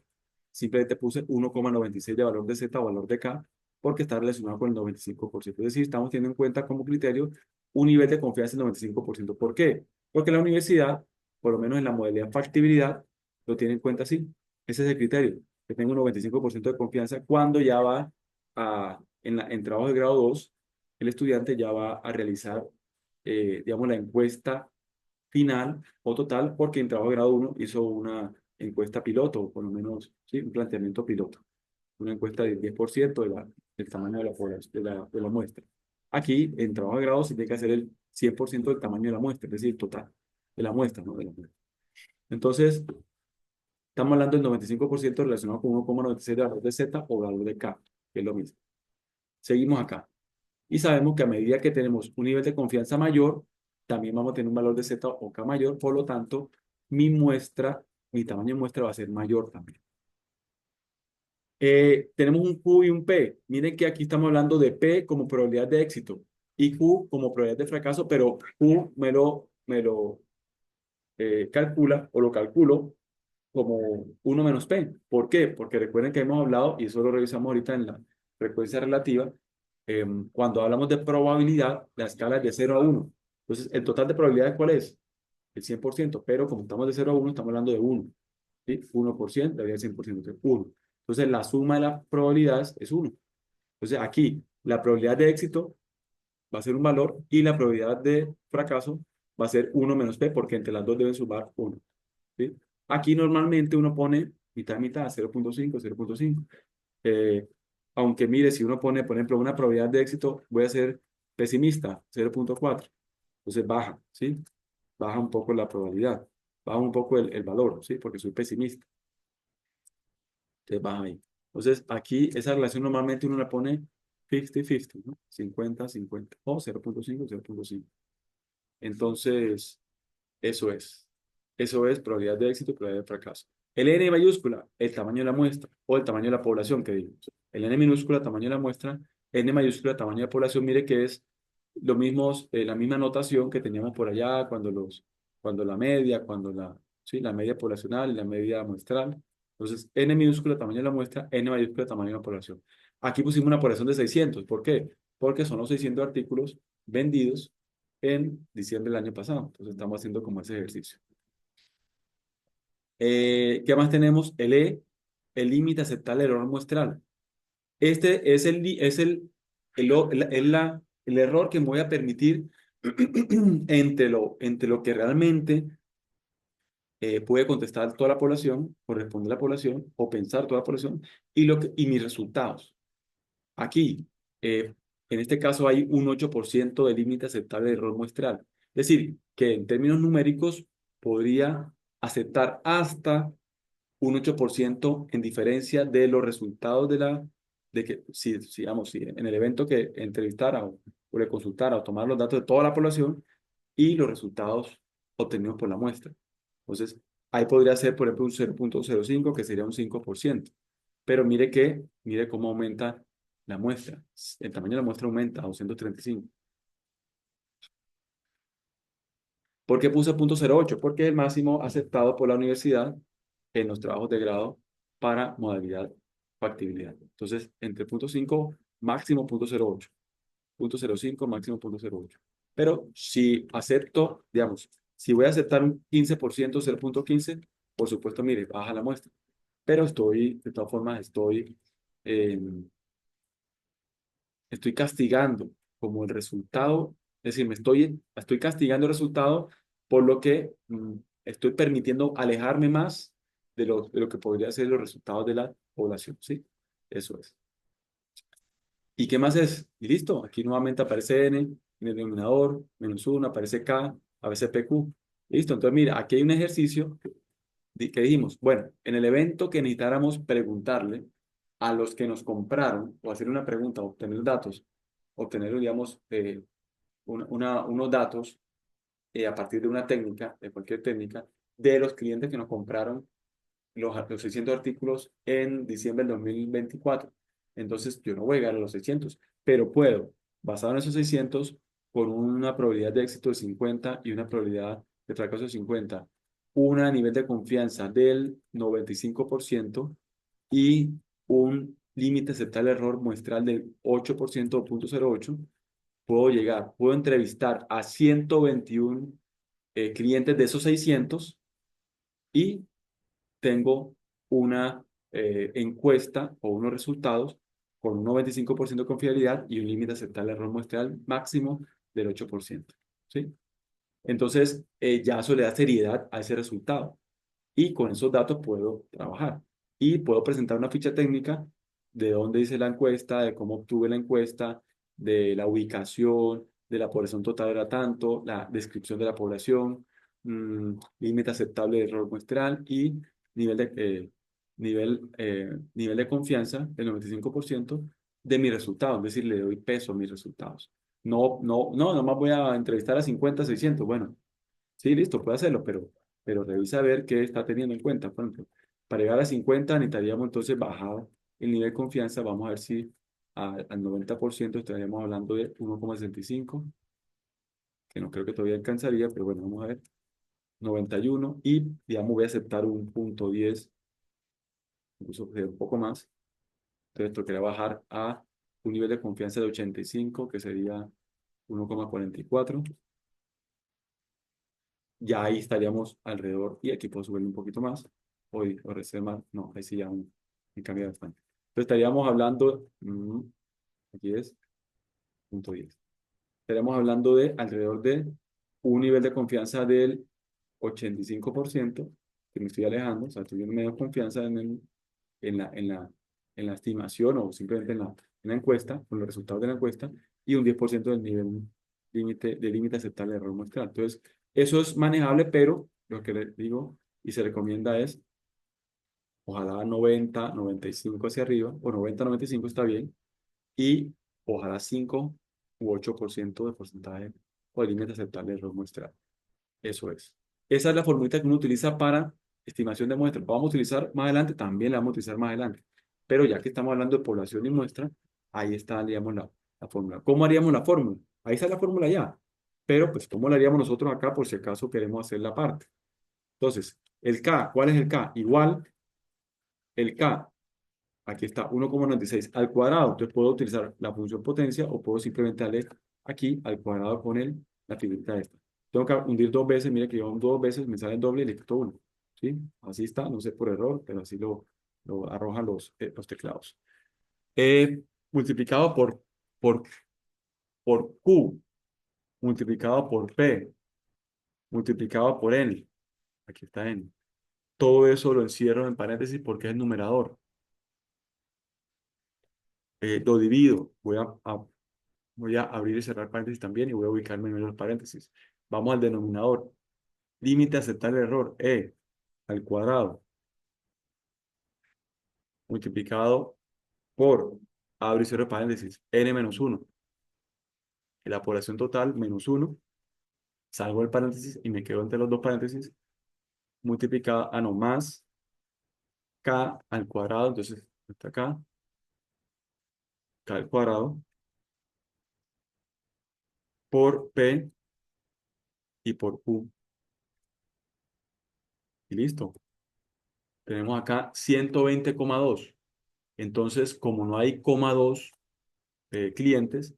simplemente puse 1,96 de valor de Z o valor de K, porque está relacionado con el 95%. Es decir, estamos teniendo en cuenta como criterio un nivel de confianza del 95%. ¿Por qué? Porque la universidad, por lo menos en la modalidad factibilidad, lo tiene en cuenta así. Ese es el criterio, que tenga un 95% de confianza cuando ya va en trabajo de grado 2, el estudiante ya va a realizar, digamos, la encuesta final o total, porque en trabajo de grado 1 hizo una encuesta piloto, o por lo menos, ¿sí? Un planteamiento piloto, una encuesta del 10% del tamaño de la población, de la muestra. Aquí, en trabajo de grado, se tiene que hacer el 100% del tamaño de la muestra, es decir, total, de la muestra, ¿no? De la muestra. Entonces, estamos hablando del 95% relacionado con 1,96 de valor de Z o valor de K, que es lo mismo. Seguimos acá. Y sabemos que a medida que tenemos un nivel de confianza mayor, también vamos a tener un valor de Z o K mayor, por lo tanto, mi tamaño de muestra va a ser mayor también. Tenemos un Q y un P. Miren que aquí estamos hablando de P como probabilidad de éxito y Q como probabilidad de fracaso, pero Q me lo calcula o lo calculo como 1 menos P. ¿Por qué? Porque recuerden que hemos hablado, y eso lo revisamos ahorita en la frecuencia relativa, Cuando hablamos de probabilidad, la escala es de 0 a 1. Entonces, ¿el total de probabilidades cuál es? El 100%, pero como estamos de 0 a 1, estamos hablando de 1. ¿Sí? 1% debería ser 100%, entonces 1. Entonces, la suma de las probabilidades es 1. Entonces, aquí, la probabilidad de éxito va a ser un valor y la probabilidad de fracaso va a ser 1 menos P, porque entre las dos deben sumar 1. ¿Sí? Aquí normalmente uno pone mitad, mitad, 0.5, 0.5. Aunque mire, si uno pone, por ejemplo, una probabilidad de éxito, voy a ser pesimista, 0.4. Entonces baja, ¿sí? Baja un poco la probabilidad, baja un poco el valor, ¿sí? Porque soy pesimista. Entonces baja ahí. Entonces aquí esa relación normalmente uno la pone 50-50, ¿no? 50-50 o 0.5, 0.5. Entonces, eso es. Eso es probabilidad de éxito y probabilidad de fracaso. El N mayúscula, el tamaño de la muestra, o el tamaño de la población, que digo. El N minúscula, tamaño de la muestra, N mayúscula, tamaño de la población, mire que es lo mismos, la misma notación que teníamos por allá cuando la media, sí, la media poblacional y la media muestral. Entonces, N minúscula, tamaño de la muestra, N mayúscula, tamaño de la población. Aquí pusimos una población de 600. ¿Por qué? Porque son los 600 artículos vendidos en diciembre del año pasado. Entonces, estamos haciendo como ese ejercicio. ¿Qué más tenemos? El límite aceptable del error muestral. Este es el error que me voy a permitir entre lo que realmente puede contestar toda la población, o responder la población, o pensar toda la población, y mis resultados. Aquí, en este caso, hay un 8% de límite aceptable de error muestral. Es decir, que en términos numéricos podría aceptar hasta un 8% en diferencia de los resultados de que, digamos, si en el evento que entrevistara o le consultara o tomar los datos de toda la población y los resultados obtenidos por la muestra. Entonces, ahí podría ser, por ejemplo, un 0.05, que sería un 5%. Pero mire cómo aumenta la muestra. El tamaño de la muestra aumenta a 235. ¿Por qué puse 0.08? Porque es el máximo aceptado por la universidad en los trabajos de grado para modalidad factibilidad. Entonces, entre 0.5 máximo 0.08, 0.05 máximo 0.08. Pero si acepto, digamos, si voy a aceptar un 15%, 0.15, por supuesto, mire, baja la muestra. Pero de todas formas, eh, estoy castigando como el resultado, es decir, estoy castigando el resultado por lo que estoy permitiendo alejarme más de lo que podría ser los resultados de la población, ¿sí? Eso es. ¿Y qué más es? Y listo, aquí nuevamente aparece N en el denominador, -1, aparece K, a veces PQ. Listo, entonces mira, aquí hay un ejercicio que dijimos, bueno, en el evento que necesitáramos preguntarle a los que nos compraron o hacer una pregunta, obtener datos, obtener, digamos, unos datos a partir de una técnica, de cualquier técnica, de los clientes que nos compraron los 600 artículos en diciembre del 2024. Entonces, yo no voy a llegar a los 600, pero puedo, basado en esos 600, con una probabilidad de éxito de 50 y una probabilidad de fracaso de 50, un nivel de confianza del 95% y un límite aceptable de error muestral del 8% o 0.08, puedo entrevistar a 121 clientes de esos 600 y tengo una encuesta o unos resultados con un 95% de confiabilidad y un límite aceptable de error muestral máximo del 8%. ¿Sí? Entonces, ya eso le da seriedad a ese resultado y con esos datos puedo trabajar y puedo presentar una ficha técnica de dónde hice la encuesta, de cómo obtuve la encuesta, de la ubicación, de la población total era tanto, la descripción de la población, límite aceptable de error muestral y nivel nivel de confianza del 95% de mi resultado, es decir, le doy peso a mis resultados. No más voy a entrevistar a 50, 600, bueno, sí, listo, puede hacerlo, pero revisa a ver qué está teniendo en cuenta. Por ejemplo, para llegar a 50 necesitaríamos entonces bajar el nivel de confianza. Vamos a ver si al 90% estaríamos hablando de 1,65, que no creo que todavía alcanzaría, pero bueno, vamos a ver. 91 y, digamos, voy a aceptar un punto 10, incluso un poco más. Entonces, tocaría bajar a un nivel de confianza de 85, que sería 1,44. Ya ahí estaríamos alrededor, y aquí puedo subir un poquito más, o restar más, no, ahí sí ya me cambia bastante. Entonces estaríamos hablando, aquí es, punto 10. Estaríamos hablando de alrededor de un nivel de confianza del 85%, que me estoy alejando, o sea, estoy en menos confianza en la, en la, en la estimación o simplemente en la encuesta, con los resultados de la encuesta, y un 10% del nivel límite aceptable de error muestral. Entonces, eso es manejable, pero lo que les digo y se recomienda es, ojalá 90, 95 hacia arriba, o 90, 95 está bien, y ojalá 5 u 8% de porcentaje o de límite aceptable de error muestral. Eso es. Esa es la formulita que uno utiliza para estimación de muestras. Lo vamos a utilizar más adelante, también la vamos a utilizar más adelante. Pero ya que estamos hablando de población y muestra, ahí está, digamos, la fórmula. ¿Cómo haríamos la fórmula? Ahí está la fórmula ya. Pero, pues, ¿cómo la haríamos nosotros acá por si acaso queremos hacer la parte? Entonces, el K, ¿cuál es el K? Igual, el K, aquí está, 1,96 al cuadrado. Entonces, puedo utilizar la función potencia o puedo simplemente darle aquí al cuadrado con la figurita esta. Tengo que hundir dos veces, mire que yo dos veces me sale el doble y le quito uno. ¿Sí? Así está, no sé por error, pero así lo arrojan los teclados. Multiplicado por, por Q, multiplicado por P, multiplicado por N. Aquí está N. Todo eso lo encierro en paréntesis porque es el numerador. Lo divido. Voy a abrir y cerrar paréntesis también y voy a ubicarme en los paréntesis. Vamos al denominador. Límite aceptable el error. E al cuadrado multiplicado por, abro y cierro paréntesis, n menos 1. La población total menos 1. Salgo del paréntesis y me quedo entre los dos paréntesis. Multiplicado, no, más k al cuadrado. Entonces, está acá. K al cuadrado por p y por q. Y listo. Tenemos acá 120,2. Entonces, como no hay coma 2 clientes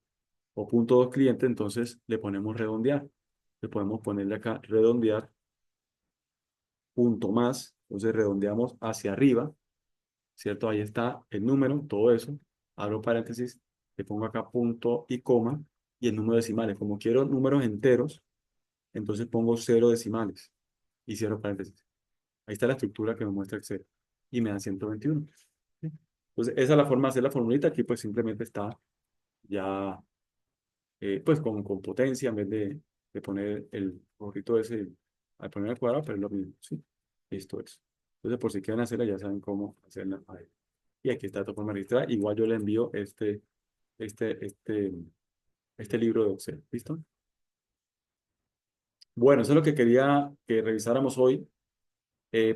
o punto 2 clientes, entonces le ponemos redondear. Le podemos ponerle acá redondear, punto más. Entonces redondeamos hacia arriba, ¿cierto? Ahí está el número, todo eso. Abro paréntesis, le pongo acá punto y coma y el número de decimales. Como quiero números enteros, entonces pongo 0 decimales y cierro paréntesis. Ahí está la estructura que me muestra Excel y me da 121. ¿Sí? Entonces, esa es la forma de hacer la formulita. Aquí pues simplemente está ya pues con potencia en vez de poner el gorrito ese al poner el cuadrado, pero es lo mismo, ¿sí? Esto es. Entonces, por si quieren hacerla, ya saben cómo hacerla ahí. Y aquí está de forma registrada. Igual yo le envío este, este, este libro de Excel. ¿Listo? Bueno, eso es lo que quería que revisáramos hoy,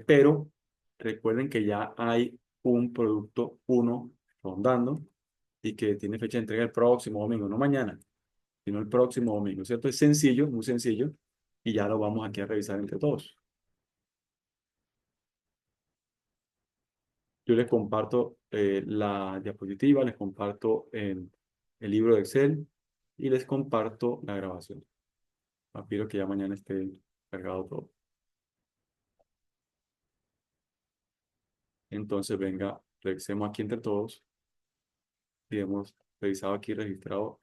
pero recuerden que ya hay un producto 1 rondando y que tiene fecha de entrega el próximo domingo, no mañana, sino el próximo domingo, ¿cierto? Es sencillo, muy sencillo, y ya lo vamos aquí a revisar entre todos. Yo les comparto la diapositiva, les comparto el libro de Excel y les comparto la grabación. Espero que ya mañana esté cargado todo. Entonces, venga, revisemos aquí entre todos y hemos revisado aquí, registrado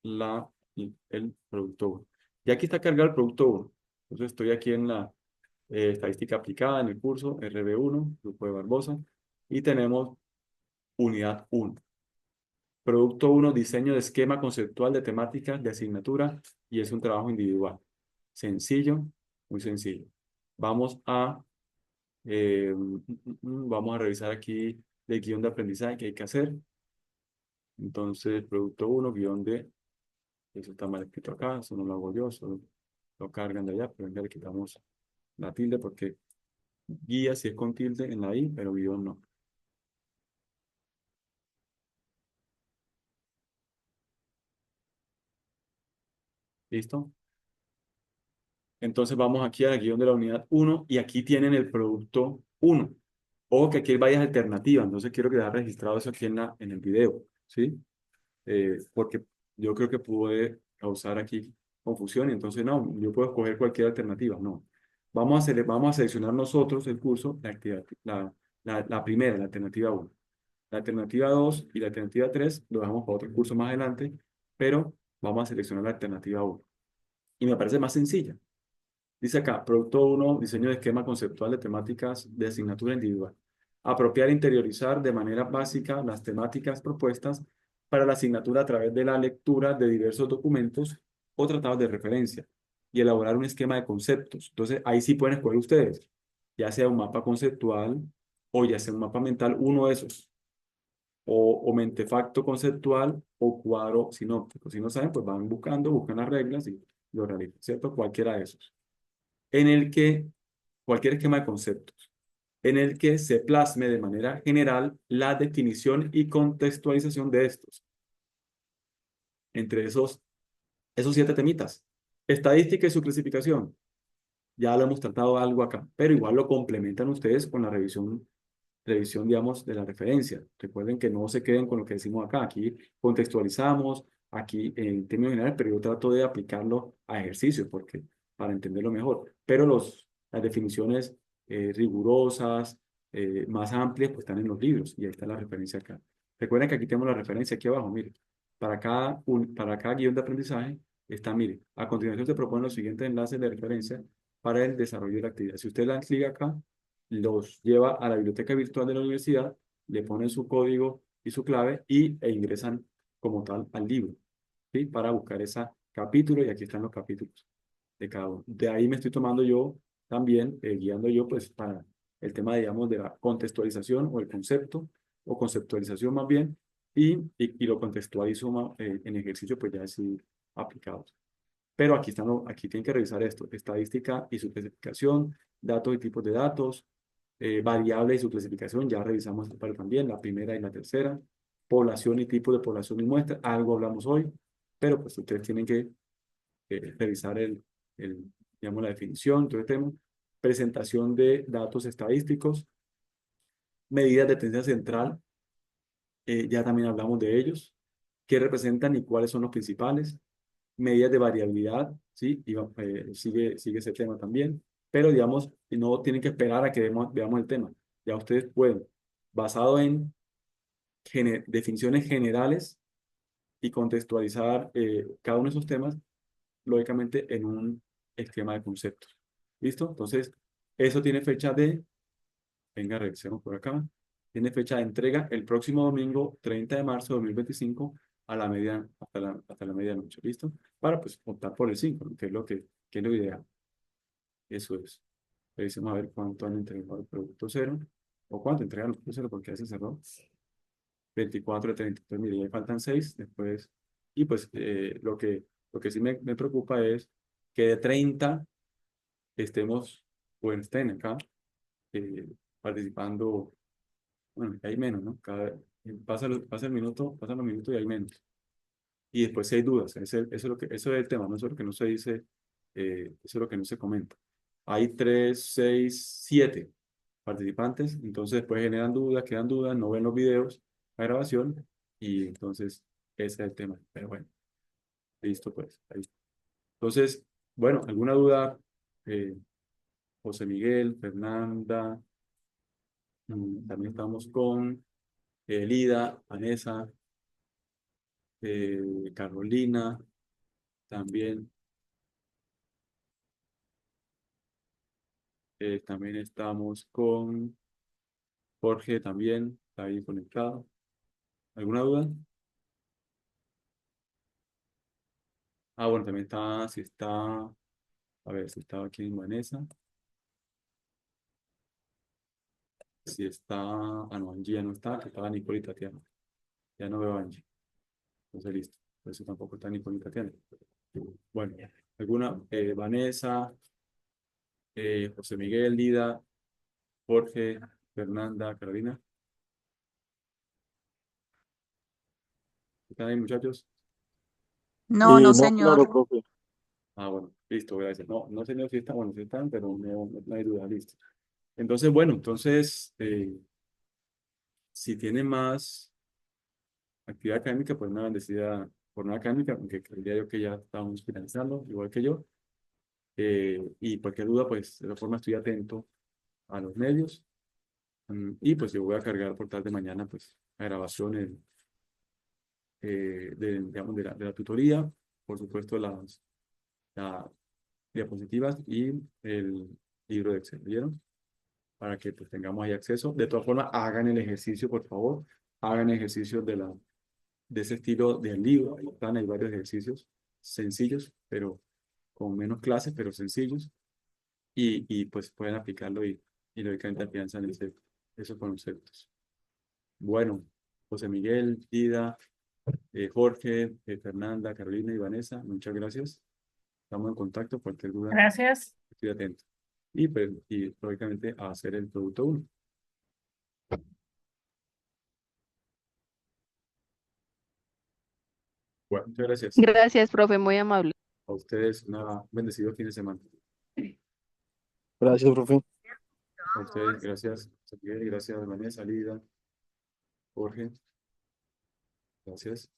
el producto 1. Y aquí está cargado el producto 1. Entonces, estoy aquí en la estadística aplicada en el curso RB1, Grupo de Barbosa, y tenemos unidad 1. Producto 1, diseño de esquema conceptual de temáticas de asignatura, y es un trabajo individual. Sencillo, muy sencillo. Vamos a revisar aquí el guión de aprendizaje que hay que hacer. Entonces, producto 1, guión de, eso está mal escrito acá, eso no lo hago yo, solo lo cargan de allá, pero ya le quitamos la tilde porque guía si es con tilde en la I, pero guión no. ¿Listo? Entonces vamos aquí al guión de la unidad 1 y aquí tienen el producto 1. Ojo que aquí hay varias alternativas, entonces quiero quedar registrado eso aquí en el video, ¿sí? porque yo creo que puede causar aquí confusión, y entonces no, yo puedo escoger cualquier alternativa, no. Vamos a seleccionar nosotros el curso, la actividad, la primera, la alternativa 1. La alternativa 2 y la alternativa 3 lo dejamos para otro curso más adelante, pero vamos a seleccionar la alternativa 1. Y me parece más sencilla. Dice acá, producto 1, diseño de esquema conceptual de temáticas de asignatura individual. Apropiar e interiorizar de manera básica las temáticas propuestas para la asignatura a través de la lectura de diversos documentos o tratados de referencia y elaborar un esquema de conceptos. Entonces, ahí sí pueden escoger ustedes, ya sea un mapa conceptual o ya sea un mapa mental, uno de esos, o mentefacto conceptual o cuadro sinóptico. Si no saben, pues van buscando, buscan las reglas y lo realizan, ¿cierto? Cualquiera de esos en el que cualquier esquema de conceptos, en el que se plasme de manera general la definición y contextualización de estos. Entre esos 7 temitas. Estadística y su clasificación. Ya lo hemos tratado algo acá, pero igual lo complementan ustedes con la revisión, digamos, de la referencia. Recuerden que no se queden con lo que decimos acá. Aquí contextualizamos, aquí en términos generales, pero yo trato de aplicarlo a ejercicios porque, para entenderlo mejor. Pero las definiciones rigurosas, más amplias, pues están en los libros y ahí está la referencia acá. Recuerden que aquí tenemos la referencia aquí abajo, mire. Para cada guión de aprendizaje está, mire, a continuación se proponen los siguientes enlaces de referencia para el desarrollo de la actividad. Si usted la clic acá, los lleva a la biblioteca virtual de la universidad, le ponen su código y su clave e ingresan como tal al libro, ¿sí? Para buscar ese capítulo y aquí están los capítulos de cada uno. De ahí me estoy tomando yo también, guiando yo pues para el tema, digamos, de la contextualización o el concepto, o conceptualización más bien, y lo contextualizo en ejercicio pues ya así aplicados. Pero aquí tienen que revisar esto, estadística y su clasificación, datos y tipos de datos, variable y su clasificación, ya revisamos esta parte también, la primera y la tercera, población y tipo de población y muestra, algo hablamos hoy, pero pues ustedes tienen que revisar digamos, la definición. Entonces tenemos presentación de datos estadísticos, medidas de tendencia central, ya también hablamos de ellos, qué representan y cuáles son los principales, medidas de variabilidad, ¿sí? Sigue ese tema también, pero digamos, no tienen que esperar a que veamos el tema. Ya ustedes pueden, basado en definiciones generales y contextualizar cada uno de esos temas, lógicamente, en un esquema de conceptos. ¿Listo? Entonces, eso tiene fecha venga, revisemos por acá, tiene fecha de entrega el próximo domingo, 30 de marzo de 2025, hasta la medianoche, ¿listo? Para, pues, optar por el 5, ¿no? que es lo ideal. Eso es. Revisemos a ver cuánto han entregado el producto cero, o cuánto entregan el producto cero, porque ya se cerró. 24 de 30. Entonces, mire, ya faltan 6 después. Y pues lo que sí me preocupa es que de 30 estemos, o estén acá, participando. Bueno, hay menos, ¿no? Pasan los minutos y hay menos. Y después si hay dudas, eso es el tema, ¿no? Eso es lo que no se dice, eso es lo que no se comenta. Hay 3, 6, 7 participantes, entonces después quedan dudas, no ven los videos, la grabación, y entonces ese es el tema. Pero bueno, listo pues. Ahí. Entonces, bueno, ¿alguna duda? José Miguel, Fernanda, también estamos con Lida, Vanessa, Carolina, también, también estamos con Jorge, también, está ahí conectado. ¿Alguna duda? Ah, bueno, también a ver, si estaba aquí en Vanessa, si está, no, Angie ya no está, que estaba Nicole y Tatiana. Ya no veo a Angie. Entonces, listo. Por eso tampoco está Nicole y Tatiana. Bueno, Vanessa, José Miguel, Lida, Jorge, Fernanda, Carolina. ¿Están ahí, muchachos? No, no, No, claro, señor. profe. Ah, bueno, listo, gracias. No, no señor, si están, bueno, si están, pero no hay duda, listo. Entonces, bueno, si tienen más actividad académica, pues una bendecida jornada académica, aunque creía yo que ya estábamos finalizando, igual que yo. Y cualquier duda, pues de la forma estoy atento a los medios. Y pues yo voy a cargar por tarde mañana, pues, la grabación digamos, de la tutoría, por supuesto, las diapositivas y el libro de Excel, ¿vieron? Para que pues tengamos ahí acceso. De todas formas, hagan el ejercicio, por favor. Hagan ejercicios de ese estilo del libro. Ahí están, hay varios ejercicios sencillos, pero con menos clases, pero sencillos. Y pues pueden aplicarlo y lógicamente afianzan esos conceptos. Bueno, José Miguel, Ida, Jorge, Fernanda, Carolina y Vanessa, muchas gracias. Estamos en contacto, cualquier duda, Gracias. estoy atento. Y, pues, y lógicamente a hacer el producto 1. Bueno, muchas gracias. Gracias, profe, muy amable. A ustedes, un bendecido fin de semana. Gracias, profe. A ustedes, gracias. José Miguel, gracias, Vanessa, Lida, Jorge. Gracias.